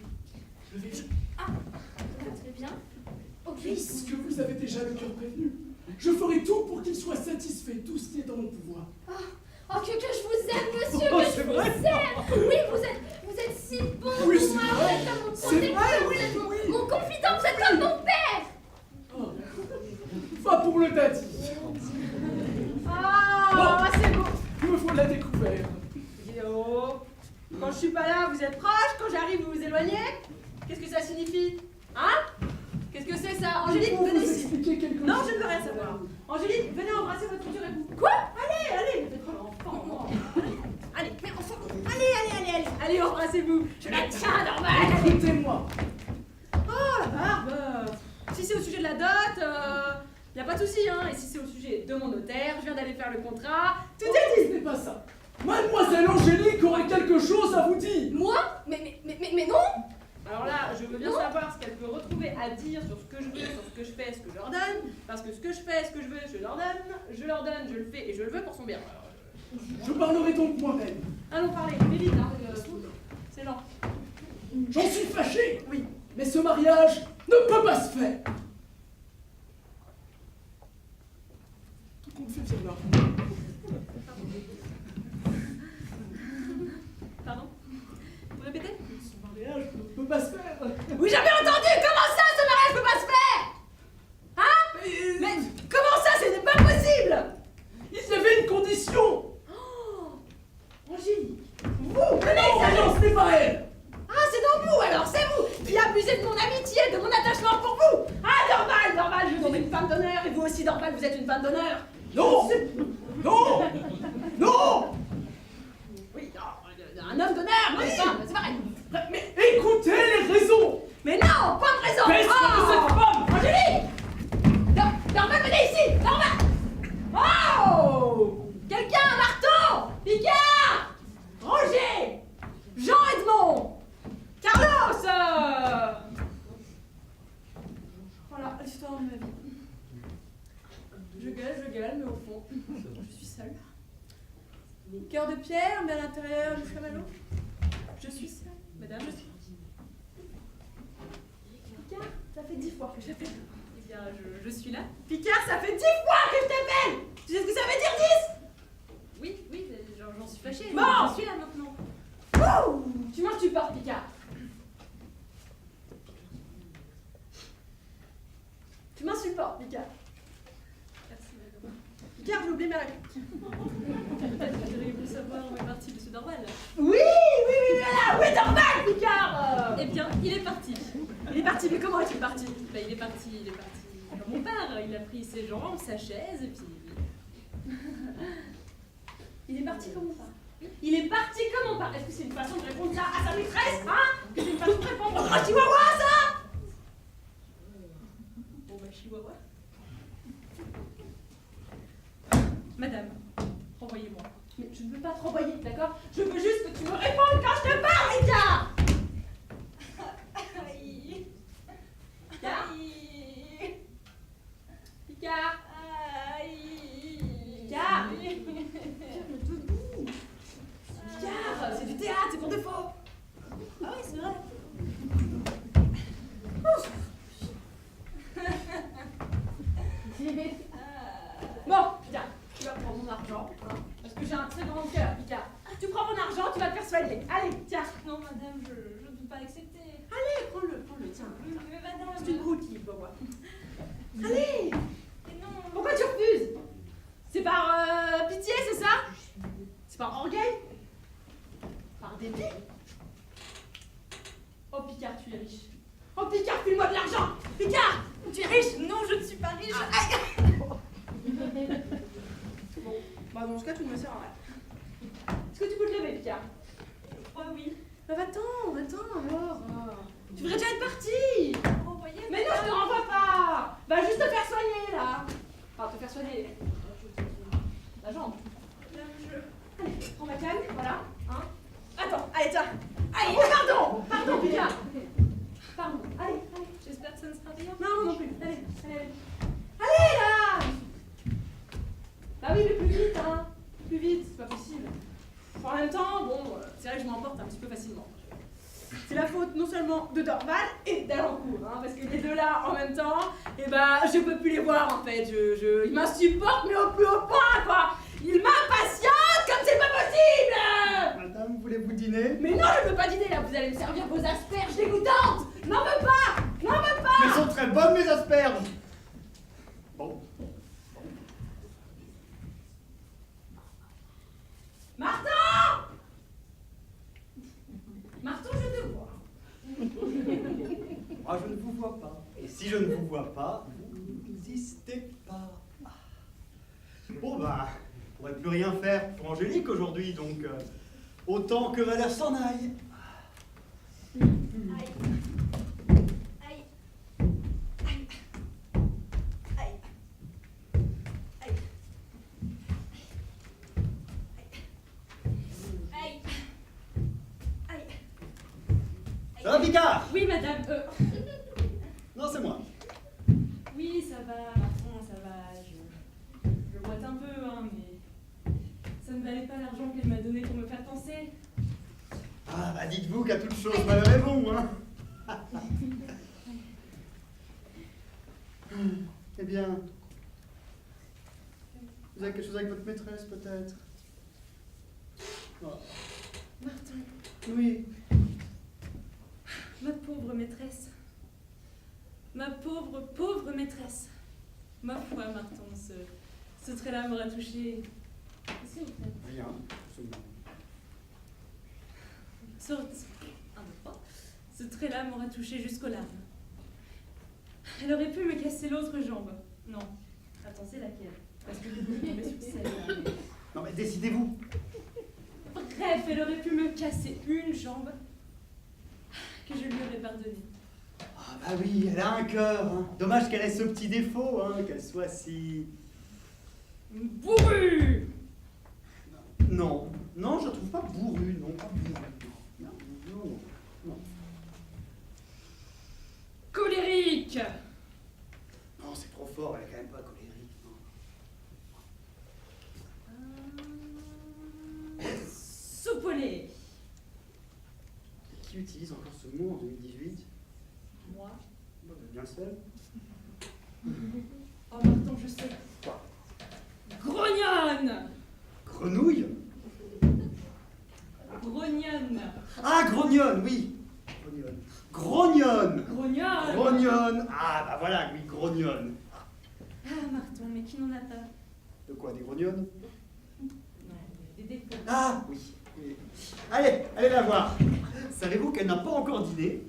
Levez-vous. Ah, très bien. Ok. Puisque vous avez déjà le cœur prévenu, je ferai tout pour qu'il soit satisfait, tout ce qui est en mon pouvoir. Oh, que je vous aime, monsieur, Oh, que c'est je vous vrai. aime. Oui, vous êtes si bon Oui, pour c'est moi, vrai. vous êtes comme mon C'est protecteur, vrai, vous oui, êtes mon, oui. mon confident, vous êtes comme mon père. Oh. Va pour le daddy. Ah, c'est bon. Me voilà découvert. Yo. Quand je suis pas là, vous êtes proche. Quand j'arrive, vous vous éloignez. Qu'est-ce que ça signifie? Hein? Qu'est-ce que c'est ça? Angélique, Faut venez vous ici. expliquer quelque Non, chose. je ne veux rien savoir. Angélique, venez embrasser votre futur époux. Quoi? Allez, faites comme enfant. Allez, mais enfin, allez. Allez, embrassez-vous. Je la tiens, normal. Écoutez-moi. Oh, la barbe. Si c'est au sujet de la dot, y a pas de souci, hein. Et si c'est au sujet de mon notaire, je viens d'aller faire le contrat. Tout est dit. Ce n'est pas ça. Mademoiselle Angélique aurait quelque chose à vous dire. Moi? Mais non. Alors là, je veux bien savoir ce qu'elle peut retrouver à dire sur ce que je veux, sur ce que je fais, ce que je leur donne. Parce que ce que je fais, ce que je veux, je leur donne, je le fais et je le veux pour son bien. Alors, Je parlerai donc moi-même. allons parler, mais vite, hein. C'est lent. J'en suis fâché. Oui. Mais ce mariage ne peut pas se faire. Tout compte fait, viens là. Pardon? Vous répétez? Ce mariage ne peut pas se faire. Oui, j'avais entendu! Comment ça, ce mariage peut pas se faire? Hein? Mais comment ça, ce n'est pas possible? Il y avait une condition. Oh! Angélique! Vous. Mais non, ce n'est pas elle. Ah, c'est dans vous alors! abusé de mon amitié, de mon attachement pour vous. Ah, Dorval, je vous donne une femme d'honneur, et vous aussi, Dorval, vous êtes une femme d'honneur. Non! Non! Non! Oui, non, un homme d'honneur, oui. C'est pareil. Mais écoutez les raisons! Mais non, pas de raison. Qu'est-ce que cette femme? Angélique! Dorval, venez ici, Dorval! Oh! Quelqu'un, un marteau! Picard! Roger! Jean-Edmond! Carlos! Voilà l'histoire de ma vie. Je gueule, mais au fond, je suis seule. Cœur de pierre, mais à l'intérieur du chamallow. Je suis seule, madame, je suis. Picard, ça fait 10 fois que je t'appelle. Eh bien, je suis là. Picard, ça fait 10 fois que je t'appelle! Tu sais ce que ça veut dire 10? Oui, j'en suis fâchée. Bon! Je suis là maintenant. Oh, tu m'insupportes, Picard. Tu m'insupportes, Picard. Merci, madame. Picard, j'ai oublié ma réplique. Voudriez-vous savoir où est parti M. Dorval? Oui, voilà, où est Dorval, Picard? Eh bien, il est parti. Il est parti, mais comment est-il parti? Ben, il est parti comme on part. Il a pris ses jambes, sa chaise, et puis... Il est parti comme on part. Il est parti comme on part. Est-ce que c'est une façon de répondre ça à sa maîtresse, hein? Que c'est une façon de répondre au chihuahua, ça? Bon, bah, chihuahua. Madame, renvoyez-moi. Mais je ne veux pas te renvoyer, d'accord? Je veux juste que tu me répondes quand je te parle, Picard! Aïe. Picard? Picard? Picard? Picard, c'est du théâtre, c'est pour de faux. Ah oui, c'est vrai. Bon, Picard, tu vas prendre mon argent, hein, parce que j'ai un très grand cœur, Picard. Tu prends mon argent, tu vas te persuader. Allez, tiens. Non, madame, je ne peux pas accepter. Allez, prends-le, tiens. Mais madame... C'est une croûte, pour moi. Allez! Mais non. Pourquoi tu refuses? C'est par pitié, c'est ça? C'est par orgueil? Par dépit? Oh, Picard, tu es riche. Oh, Picard, file-moi de l'argent! Picard, tu es riche? Non, je ne suis pas riche. Bon, bah dans ce cas, tu me sers à rien. Est-ce que tu peux te lever, Picard? Oh oui. Bah va-t'en alors. Tu devrais déjà être parti. Renvoyez-moi. Mais non, je te renvoie pas. Va juste te faire soigner, là. Enfin, te faire soigner la jambe. Allez, prends ma canne, voilà. Hein. Attends, allez, tiens. Allez, oh, pardon, Picard. Pardon, allez. J'espère que ça ne sera rien. Non, non plus. Allez. Allez, là. Bah oui, mais plus vite, hein. Plus vite, c'est pas possible. En même temps, bon, c'est vrai que je m'emporte un petit peu facilement. C'est la faute non seulement de Dorval et d'Alencourt, hein, parce que les deux là en même temps, et bah je peux plus les voir en fait. Ils m'insupportent mais au plus haut point, quoi. Ils m'impatientent comme c'est pas possible. Madame, voulez-vous dîner? Mais non, je veux pas dîner là. Vous allez me servir vos asperges dégoûtantes. N'en veux pas. Mais elles sont très bonnes mes asperges. Bon. Martin! Martin, je te vois. Moi, je ne vous vois pas. Et si je ne vous vois pas, vous n'existez pas. Bon, bah, on ne pourrait plus rien faire pour Angélique aujourd'hui, donc autant que Valère s'en aille. Ça va, Picard? Oui, madame. Non, c'est moi. Oui, ça va, Martin, ça va. Je boite un peu, hein, mais ça ne valait pas l'argent qu'elle m'a donné pour me faire penser. Ah, bah dites-vous qu'à toute chose, malheur est bon, hein. Eh bien, vous avez quelque chose avec votre maîtresse, peut-être? Oh. Martin. Oui. Ma pauvre maîtresse. Ma pauvre maîtresse. Ma foi, Martin, ce trait-là m'aura touché. Qu'est-ce que vous faites? Rien, absolument. Un, deux, trois. Ce trait-là m'aura touché jusqu'aux larmes. Elle aurait pu me casser l'autre jambe. Non. Attends, c'est laquelle? Parce que je vais tomber sur celle-là. mais- Non mais décidez-vous. Bref, elle aurait pu me casser une jambe que je lui aurais pardonné. Ah bah oui, elle a un cœur. Hein. Dommage qu'elle ait ce petit défaut, hein, qu'elle soit si... Bourrue! Non, non, je trouve pas bourrue, non, pas bourrue. Non, non, non. Colérique! Non, c'est trop fort, elle est quand même pas colérique. Non. Soupolée! Qui utilise encore ce mot en 2018? Moi? Bah, bien le seul. Oh, Martin, je sais. Quoi? Grognonne! Grenouille? Grognonne! Ah, grognonne, oui. Grognonne. Grognonne! Grognonne. Ah, bah voilà, oui, grognonne. Ah, Martin, mais qui n'en a pas? De quoi, des grognonnes? Non, des défauts. Ah, oui. Oui. Allez, allez la voir. Savez-vous qu'elle n'a pas encore dîné?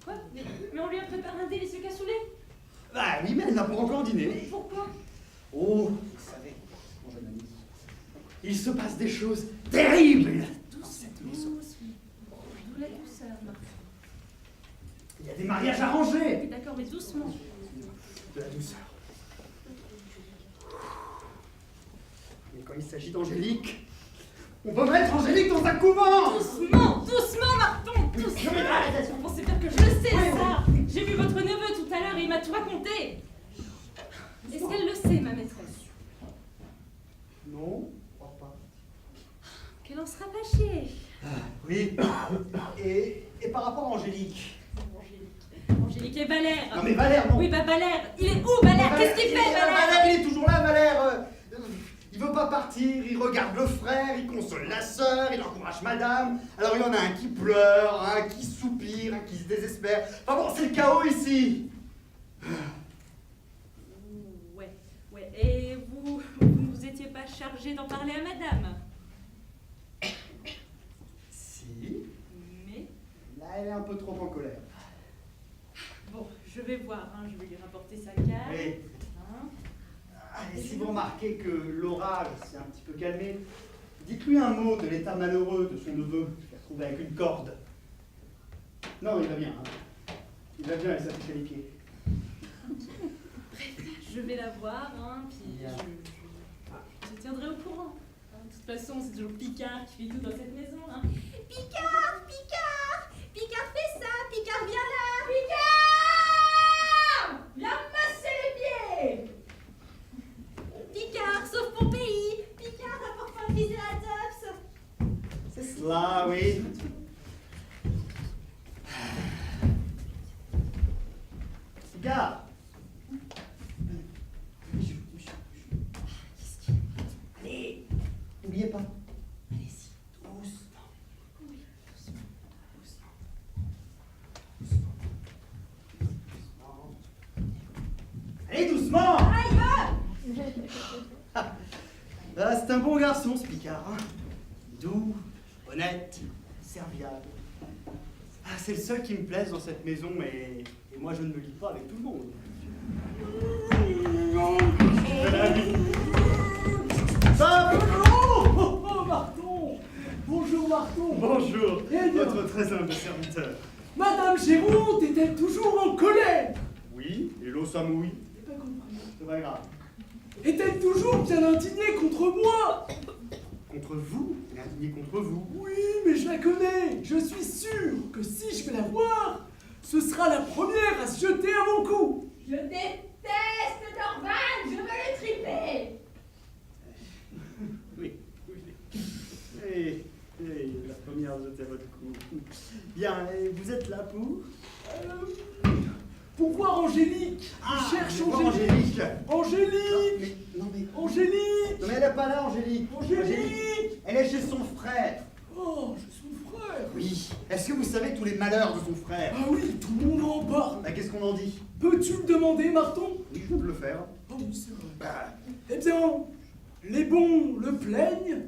Quoi? Mais on lui a préparé un délicieux cassoulet? Ah oui, mais elle n'a pas encore dîné. Mais pourquoi? Oh, vous savez, mon jeune ami, il se passe des choses terribles dans cette maison. De la douceur, Martin. Il y a des mariages arrangés. Oui, d'accord, mais doucement. De la douceur. Mais quand il s'agit d'Angélique, on peut mettre Angélique dans un couvent. Doucement, doucement, Martin, doucement. Vous pensez bien que je le sais, ça. J'ai vu votre neveu tout à l'heure et il m'a tout raconté. Est-ce qu'elle le sait, ma maîtresse? Non, je crois pas. Qu'elle en sera fâchée. Oui. Et par rapport à Angélique. Angélique et Valère. Non mais Valère, non. Oui, bah Valère. Il est où, Valère? Qu'est-ce qu'il fait, Valère? Valère, il est toujours là, Valère. Il veut pas partir, il regarde le frère, il console la sœur, il encourage madame. Alors il y en a un qui pleure, un qui soupire, un qui se désespère. Enfin bon, c'est le chaos ici. Ouais. Et vous vous étiez pas chargé d'en parler à madame? Si. Mais Là, elle est un peu trop en colère. bon, je vais voir, hein, je vais lui rapporter sa carte. Oui. Hein. Et si vous remarquez que l'orage s'est un petit peu calmé, dites-lui un mot de l'état malheureux de son neveu, qui s'est retrouvé avec une corde. Non, il va bien. Hein. Il va bien, elle s'affiche les pieds. Je vais la voir, hein, puis je tiendrai au courant. Hein, de toute façon, c'est toujours Picard qui fait tout dans cette maison. Hein. Picard, Picard, Picard fait ça, Picard viens là. Picard! Viens me masser les pieds! Picard, sauve mon pays. Picard, apporte un triceratops. C'est cela, oui. Picard. Allez, n'oubliez pas. Allez-y, doucement. Oui, doucement. Allez, doucement. Ah, c'est un bon garçon, ce Picard. Hein. Doux, honnête, serviable. Ah, c'est le seul qui me plaise dans cette maison, et moi je ne me lie pas avec tout le monde. Oh, Marton! Bonjour, Marton! Bonjour, Eh bien. votre très humble serviteur. Madame Géronte est-elle toujours en colère? Oui, et l'eau ça mouille. J'ai pas compris. C'est pas grave. Est-elle toujours bien indignée contre moi? Contre vous, elle est indignée contre vous. Oui, mais je la connais. Je suis sûr que si je vais la voir, ce sera la première à se jeter à mon cou. Je déteste Dorvan, je veux le triper. Oui. Et la première jeter à votre cou. Bien, et vous êtes là Pour voir Angélique. Je cherche Angélique. Angélique. Non mais. Angélique. Non mais elle n'est pas là, Angélique. Angélique. Elle est chez son frère. Oh, j'ai son frère. Oui. Est-ce que vous savez tous les malheurs de son frère? Ah oui, tout le monde en parle. Bah, qu'est-ce qu'on en dit? Peux-tu me demander, Marton? Oui, je peux le faire. Oh oui, c'est vrai. Bah, Eh bien, les bons le plaignent,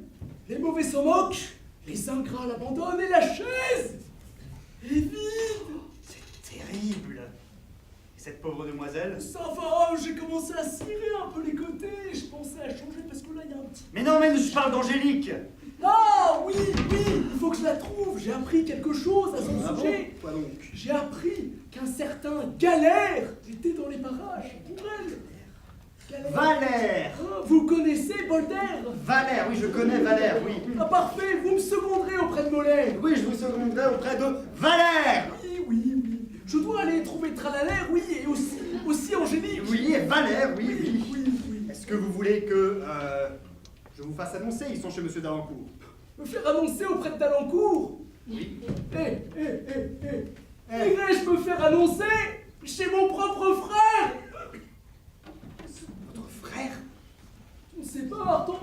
les mauvais s'en moquent, les ingrats l'abandonnent et la chaise est vide. mademoiselle? Ça va, j'ai commencé à cirer un peu les côtés. Je pensais à changer parce que là, il y a un petit... Mais non, mais je parle d'Angélique! Ah, oui, il faut que je la trouve. J'ai appris quelque chose à son sujet. Quoi donc? J'ai appris qu'un certain Galère était dans les parages pour elle. Galère. Valère! Ah, vous connaissez Bolder? Valère, oui, je connais Valère, oui. Ah, parfait, vous me seconderez auprès de Molaire. Oui, je vous seconderai auprès de Valère! Oui. Je dois aller trouver Tralalère, oui, et aussi Angélique. Oui, et Valère, oui. Est-ce que vous voulez que je vous fasse annoncer? Ils sont chez Monsieur Dalancourt. Me faire annoncer auprès de Dalancourt? Oui. Irais-je me faire annoncer chez mon propre frère? Votre frère? Tu ne sais pas, Marton?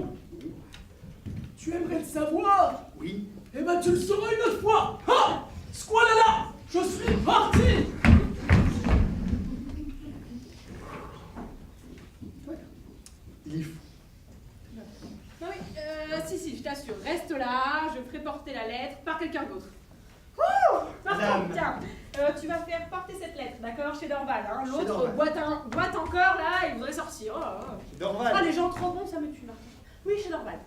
Tu aimerais le savoir? Oui. Eh ben, tu le sauras une autre fois. Ha! Squalala! Je suis parti! Il est fou. Non, oui, si, je t'assure. Reste là, je ferai porter la lettre par quelqu'un d'autre. Par contre, tiens, tu vas faire porter cette lettre, d'accord, chez Dorval. Hein. L'autre boite encore là, il voudrait sortir. Chez Dorval. Ah, les gens trop bons, ça me tue, Martin. Oui, chez Dorval.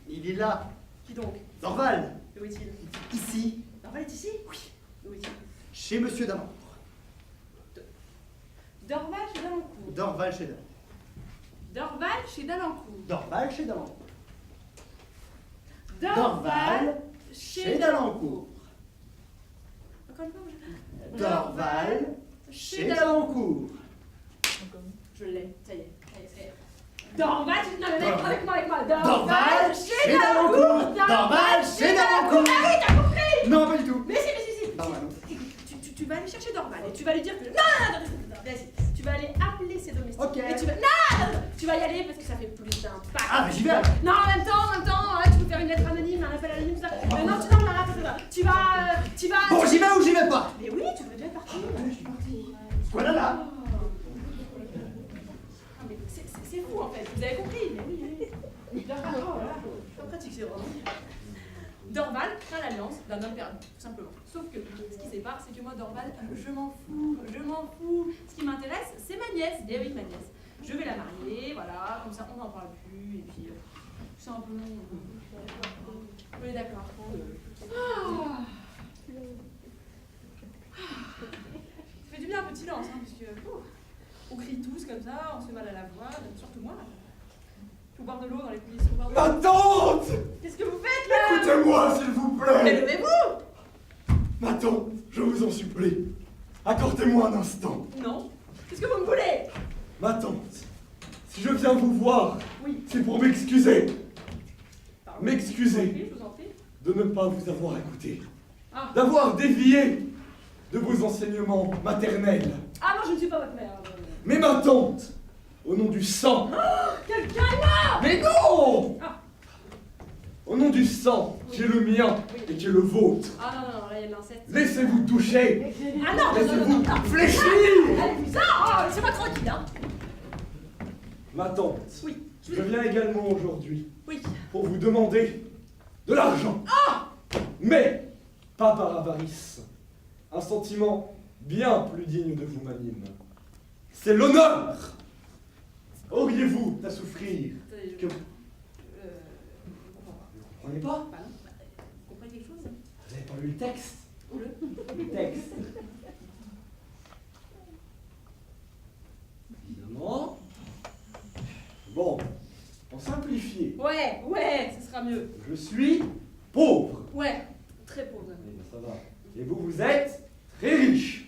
Il est là. Qui donc? Dorval. Où est-il? Ici. Dorval est ici? Oui. Où est-il? Chez Monsieur Dalancourt. Dorval chez Dalancourt. Dorval chez Dalancourt. Dorval chez Dalancourt. Dorval chez Dalancourt. Dorval chez Dalancourt. Encore une fois, Dorval chez Dalancourt. Je l'ai, ça y est. Dorval, non mais avec moi. Dorval chez Dalancourt. Dorval chez Dalancourt. Ah oui, t'as compris? Non, pas du tout. Mais si. Dorval. Tu vas aller chercher Dorval et tu vas lui dire que... Non, vas-y. Tu vas aller appeler ses domestiques. Ok. Et tu vas... Non, tu vas y aller parce que ça fait plus d'impact. Ah, mais j'y vais. Non, en même temps, tu peux faire une lettre anonyme, un appel anonyme, tout ça. Non, tu vas... Bon, j'y vais ou j'y vais pas? Mais oui, tu veux bien partir. Je suis partie. Voilà là. C'est fou en fait, vous avez compris. Mais oui. Dorval, pas pratique, c'est vraiment. Dorval craint l'alliance d'un homme perdu, tout simplement. Sauf que ce qui sépare, c'est que moi, Dorval, je m'en fous. Ce qui m'intéresse, c'est ma nièce. Eh oui, ma nièce. Je vais la marier, voilà, comme ça on n'en parle plus, et puis c'est un peu long. Oui, d'accord. Ça fait du bien un peu de silence, hein, parce que on crie tous comme ça, on se fait mal à la voix, surtout moi. Faut boire de l'eau dans les coulisses. Ma tante! Qu'est-ce que vous faites là? Écoutez-moi, s'il vous plaît! Mais levez-vous! Ma tante, je vous en supplie, accordez-moi un instant. Non. Qu'est-ce que vous me voulez? Ma tante, si je viens vous voir, oui, c'est pour m'excuser. Pardon. M'excuser Je vous en prie. de ne pas vous avoir écouté. Ah. D'avoir dévié de vos enseignements maternels. Ah non, je ne suis pas votre mère. Mais ma tante, au nom du sang... Oh, quelqu'un est mort! Mais non! Ah. Au nom du sang, qui est le mien et qui est le vôtre, Ah non, là il y a de l'inceste. laissez-vous toucher! Ah non, Laissez-vous fléchir! Allez, ça, laissez-moi tranquille, hein. Ma tante, Oui. je viens également aujourd'hui Oui. pour vous demander de l'argent. Ah! Mais pas par avarice. Un sentiment bien plus digne de vous m'anime. C'est l'honneur! Auriez-vous à souffrir que... Vous comprenez pas? Bah non, vous comprenez quelque chose? Vous avez pas lu le texte? Le texte. Évidemment. Bon, pour simplifier, Ouais, ce sera mieux. je suis pauvre. Ouais, très pauvre. Eh ben, ça va. Et vous, vous êtes très riche.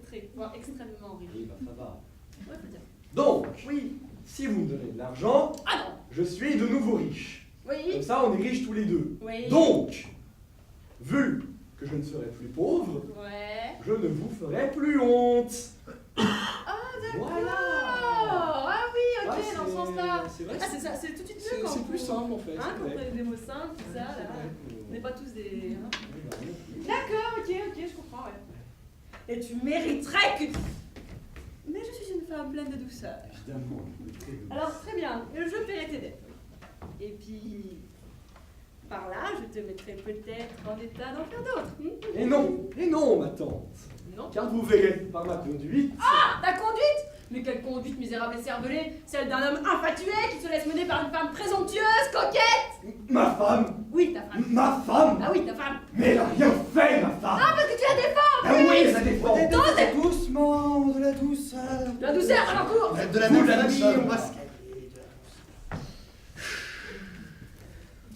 Très, voire extrêmement riche. Eh ben, ça va. Ouais, faut dire. Donc, Oui. si vous me donnez de l'argent, Ah non. je suis de nouveau riche. Oui. Comme ça, on est riches tous les deux. Oui. Donc, vu que je ne serai plus pauvre, Ouais. je ne vous ferai plus honte. Ah d'accord. Voilà. Ah oui, ok, Ouais, dans ce sens-là. c'est vrai, Ah c'est ça, c'est tout de suite mieux c'est quand plus vous- simple, en fait, Hein, c'est quand vrai. vous prenez des mots simples, tout ça, là. vrai. On n'est pas tous des. Hein. Oui, bah, oui. D'accord, ok, je comprends, ouais. Et tu mériterais que. Mais je suis une femme pleine de douceur. Évidemment. Alors très bien, je paierai tes dettes. Et puis. Par là, je te mettrai peut-être en état d'en faire d'autres. Et non, ma tante. non. car vous verrez par ma conduite. Ah, ta conduite! Mais quelle conduite misérable et cervelée! Celle d'un homme infatué qui se laisse mener par une femme présomptueuse, coquette! Ma femme! Oui, ta femme. Ma femme! Ah oui, ta femme. Mais elle a rien fait, ma femme! Ah, parce que tu la défends! Ah oui, je la défends! Doucement, de la douceur. De la douceur, à l'encours! Vous êtes de la Vous, même la famille, douceur. on va se calmer.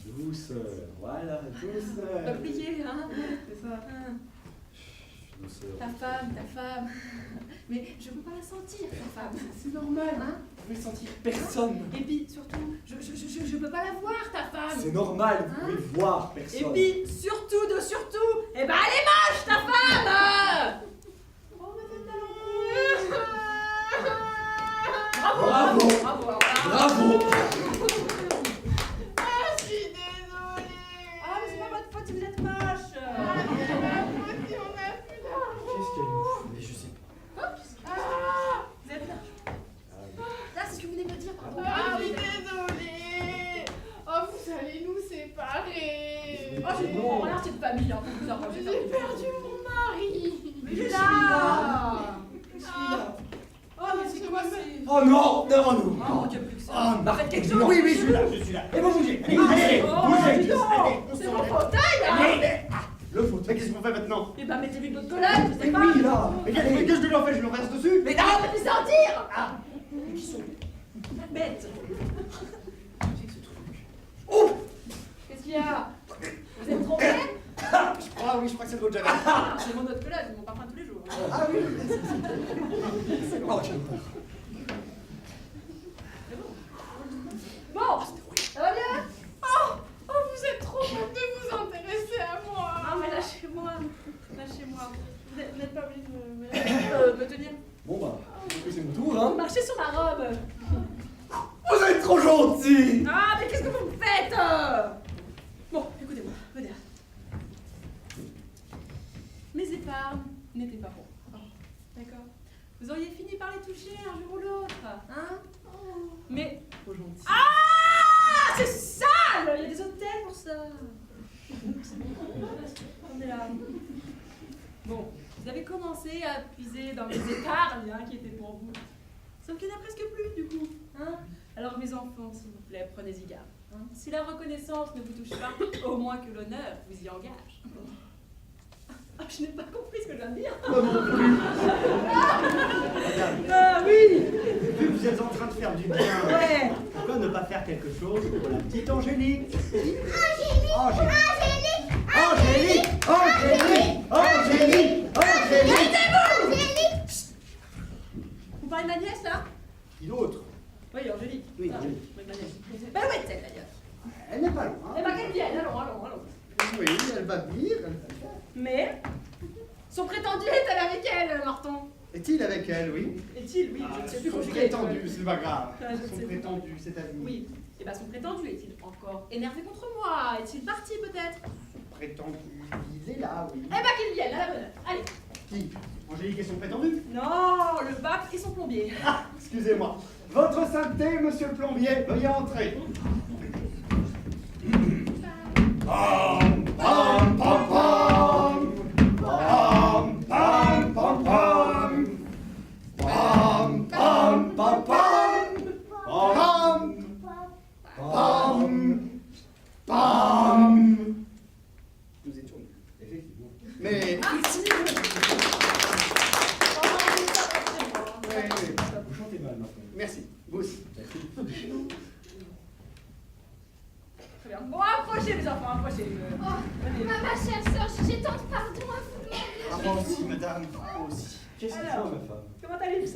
Douceur, voilà, douceur. Pas plier, hein? C'est ça. Hein. Douceur. Ta femme. Mais je peux pas la sentir, ta femme. C'est normal. Hein? Vous pouvez sentir personne. Et puis, surtout, je peux pas la voir, ta femme. C'est normal, vous Hein? pouvez voir Et personne. puis, surtout, eh ben elle est moche, ta femme! Oh, mais c'est tellement... Bravo. Bravo! Ah, je suis désolée. Ah, mais c'est pas votre faute si vous êtes moche. C'est ma faute si on a plus d'argent. Qu'est-ce qu'elle nous fout? Mais je sais pas. Ah, Vous êtes là. Là, c'est ce que vous venez de me dire, pardon. ah oui, désolée. Oh, vous allez nous séparer. Oh, j'ai Non. rien, c'est de famille, hein, faut vous arranger. J'ai perdu mon mari. Mais je suis là. Oh, mais c'est quoi ça? Oh non! Non, Oh, non! mon Dieu, plus que ça. Bah, faites quelque chose. Oui, oui, je suis là. Et vous bougez! Allez, Oh, bougez! dis donc, Allez, c'est mon fauteuil, là. le fauteuil. Mais qu'est-ce qu'on fait maintenant? Eh ben, mettez-lui de votre collègue, je sais Mais pas. oui, là! Mais qu'est-ce que je lui en fais? Je lui renverse dessus? Mais non, mais sentir. Ah. Qui sont bêtes. Oh! Qu'est-ce qu'il y a? Vous êtes trompé? Je crois, oui, je crois que c'est de l'eau de Javel. C'est mon autre collègue, mon parfum tous les jours. Ah oui! Oh, j'ai peur. Bon, ça va bien? Oh, vous êtes trop bonne de vous intéresser à moi. Non, mais lâchez-moi. Lâchez-moi. Vous n'êtes pas obligé de me tenir. Bon bah, c'est mon tour, hein? Marchez sur ma robe. Vous êtes trop gentil! Ah, mais qu'est-ce que vous me faites? Bon, écoutez-moi, venez. Mes épargnes n'étaient pas pour. Oh, d'accord. Vous auriez fini par les toucher un jour ou l'autre, hein? Mais. Trop gentil. Ah! C'est sale! Il y a des hôtels pour ça. On est là. Bon, vous avez commencé à puiser dans mes épargnes hein, qui étaient pour vous. Sauf qu'il n'y en a presque plus du coup. Hein? Alors mes enfants, s'il vous plaît, prenez-y garde. Hein? Si la reconnaissance ne vous touche pas, au moins que l'honneur vous y engage. Ah, je n'ai pas compris ce que je viens de dire. Ah oui! Vu que vous êtes en train de faire du bien, Ouais. pourquoi ne pas faire quelque chose pour la petite Angélique? Vous parlez de ma nièce là? Qui d'autre? Oui, Angélique. Oui, Ah, Angélique. oui, ma nièce. Ben où est-elle d'ailleurs? Elle n'est pas loin. Eh ben qu'elle vienne, allons. Oui, elle va venir, elle va venir. Mais son prétendu est-elle avec elle, Marton? Est-il avec elle, oui? Est-il? Oui, je ne sais plus Son conjuguer. prétendu, c'est pas grave. Ah, je ne Son sais plus. prétendu, c'est à lui. Oui. Et ben son prétendu est-il encore énervé contre moi? Est-il parti peut-être? Prétendu, il est là, oui. Eh ben qu'il vienne, à la bonne heure. Allez. Qui? Angélique et son prétendu? Non, le pape et son plombier. Ah, excusez-moi. Votre sainteté, monsieur le plombier, veuillez entrer. Pam, pam, pam, pam. Pam, pam, pam, pam. Pam, pam, pam, pam. Pam, pam, pam. Nous étions nuls, effectivement. Mais... Vous chantez mal maintenant. Merci, vous aussi. Très bien. Bon, approchez les enfants, approchez. Oh, ma chère sœur, j'ai tant de pardon à vous demander. Ah, moi aussi, madame, moi aussi. Qu'est-ce qu'il Alors. faut, ma femme? Comment allez-vous?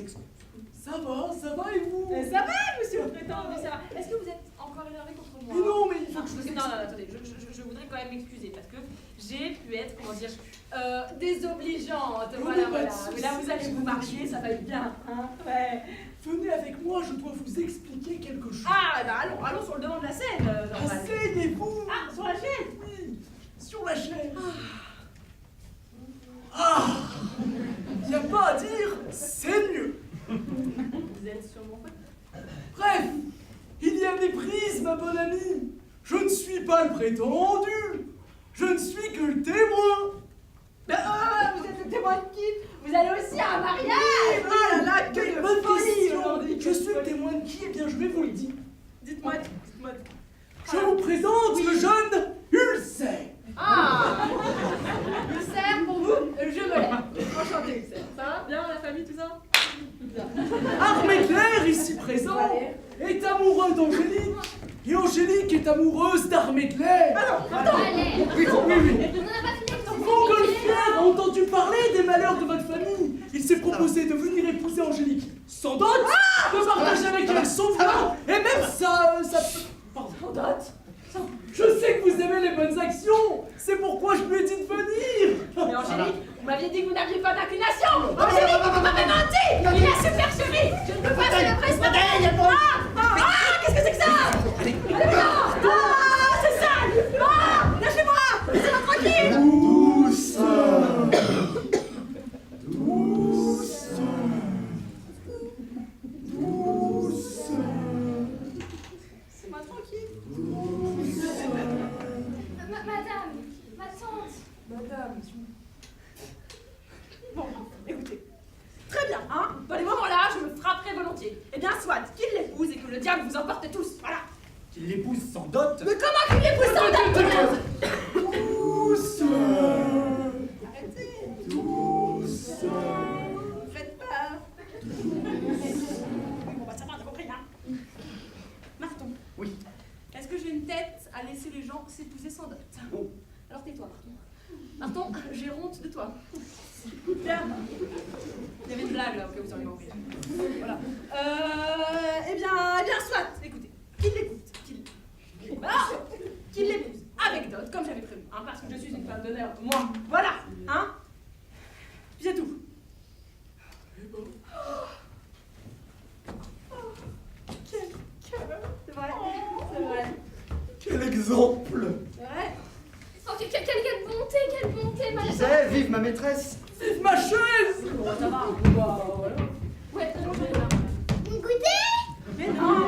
Ça va et vous? Ça va, monsieur le prétendu, ça va. Est-ce que vous êtes encore énervé contre moi? Mais non, mais il faut que je vous Non, attendez, je voudrais quand même m'excuser parce que j'ai pu être, comment dire, désobligeante. Voilà. Mais là, vous allez vous marier, ça va être bien. Hein? Ouais. Venez avec moi, je dois vous expliquer quelque chose. Ah, bah allons sur le devant de la scène. Normal. Asseyez-vous. Ah, sur la chaise? Oui, sur la chaise. Ah, y a pas à dire, c'est mieux. Vous êtes sur mon côté. Bref, il y a des prises, ma bonne amie. Je ne suis pas le prétendu. Je ne suis que le témoin. Vous êtes le témoin de qui? Vous allez aussi à un mariage. Oh là là, que de Bonne folie question. aujourd'hui. Je suis le témoin de qui? Eh bien, je vais vous le dire. Dites-moi. Je vous présente le jeune Ulcer. Ah Ulcer, pour vous, je me lève. Enchanté, Ulcer. Ça va bien, la famille, tout ça? Arméclair, ici présent, est amoureux d'Angélique. Et Angélique est amoureuse d'Arméclair. Allez. Oui. On n'a pas fini de Montgolfier a entendu parler des malheurs de votre famille. Il s'est proposé de venir épouser Angélique sans dot, de partager avec elle son vin, et même ça... Pardon, dot. Je sais que vous aimez les bonnes actions. C'est pourquoi je lui ai dit de venir. Mais Angélique, vous m'aviez dit que vous n'aviez pas d'inclination. Angélique, vous m'avez menti. Il est supercherie. Je ne peux pas célébrer ça. Qu'est-ce que c'est que ça? Allez, c'est sale. Lâchez-moi. Laissez-moi tranquille. Douce. C'est moi tranquille. Madame, ma tante. Madame. Bon, écoutez. Très bien, hein. Dans les moments-là, je me frapperai volontiers. Eh bien, soit qu'il l'épouse et que le diable vous emporte tous. Voilà. Qu'il l'épouse sans dot. Mais comment qu'il l'épouse sans dot? Douce. Arrêtez. Douce. Faites peur. Bon, bah ça va, t'as compris, hein. Marton. Oui. Est-ce que j'ai une tête à laisser les gens s'épouser sans dot? Oh. Alors tais-toi, Marton. Marton, j'ai honte de toi. Bien. Il y avait une blague là, au cas où vous auriez compris. Voilà. Eh bien, soit. Écoutez, qu'il l'écoute, qu'il l'épouse avec dot, comme j'avais prévu, hein, parce que je suis une femme d'honneur, moi. Voilà, hein. Puis c'est tout. Quel cœur. C'est vrai. C'est vrai. Quel exemple. C'est vrai. Oh, quelle bonté, madame. Disais, vive ma maîtresse. Vive ma chaise. Bon, ça va. Ouais, Goûter? mais non.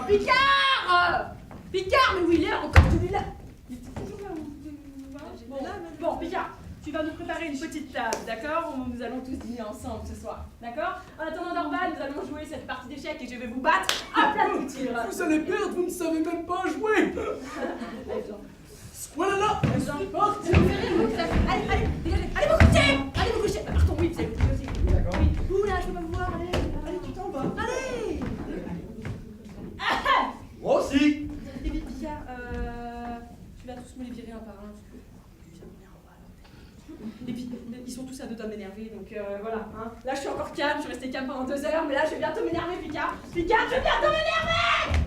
Picard. Picard, mais où il est encore celui-là? Il était toujours là où... Bon, Picard, tu vas nous préparer une petite table, d'accord? Nous allons tous dîner ensemble ce soir, d'accord? En attendant Dorval, nous allons jouer cette partie d'échecs et je vais vous battre à plat de tir. Vous allez perdre, vous ne savez même pas jouer. Voilà là, c'est parti. Allez, vous coucher! Allez, vous coucher! Partons, oui, vous allez vous coucher aussi. D'accord. Oui. Ouh là, je peux pas vous voir, allez, tu t'en vas. Allez! Moi aussi. Et puis, Picard, tu vas tous me les virer un par un. Et puis, ils sont tous à deux doigts de m'énerver, donc voilà. Hein. Là, je suis encore calme, je suis restée calme pendant 2 heures, mais là, je vais bientôt m'énerver, Picard. Picard, je vais bientôt m'énerver!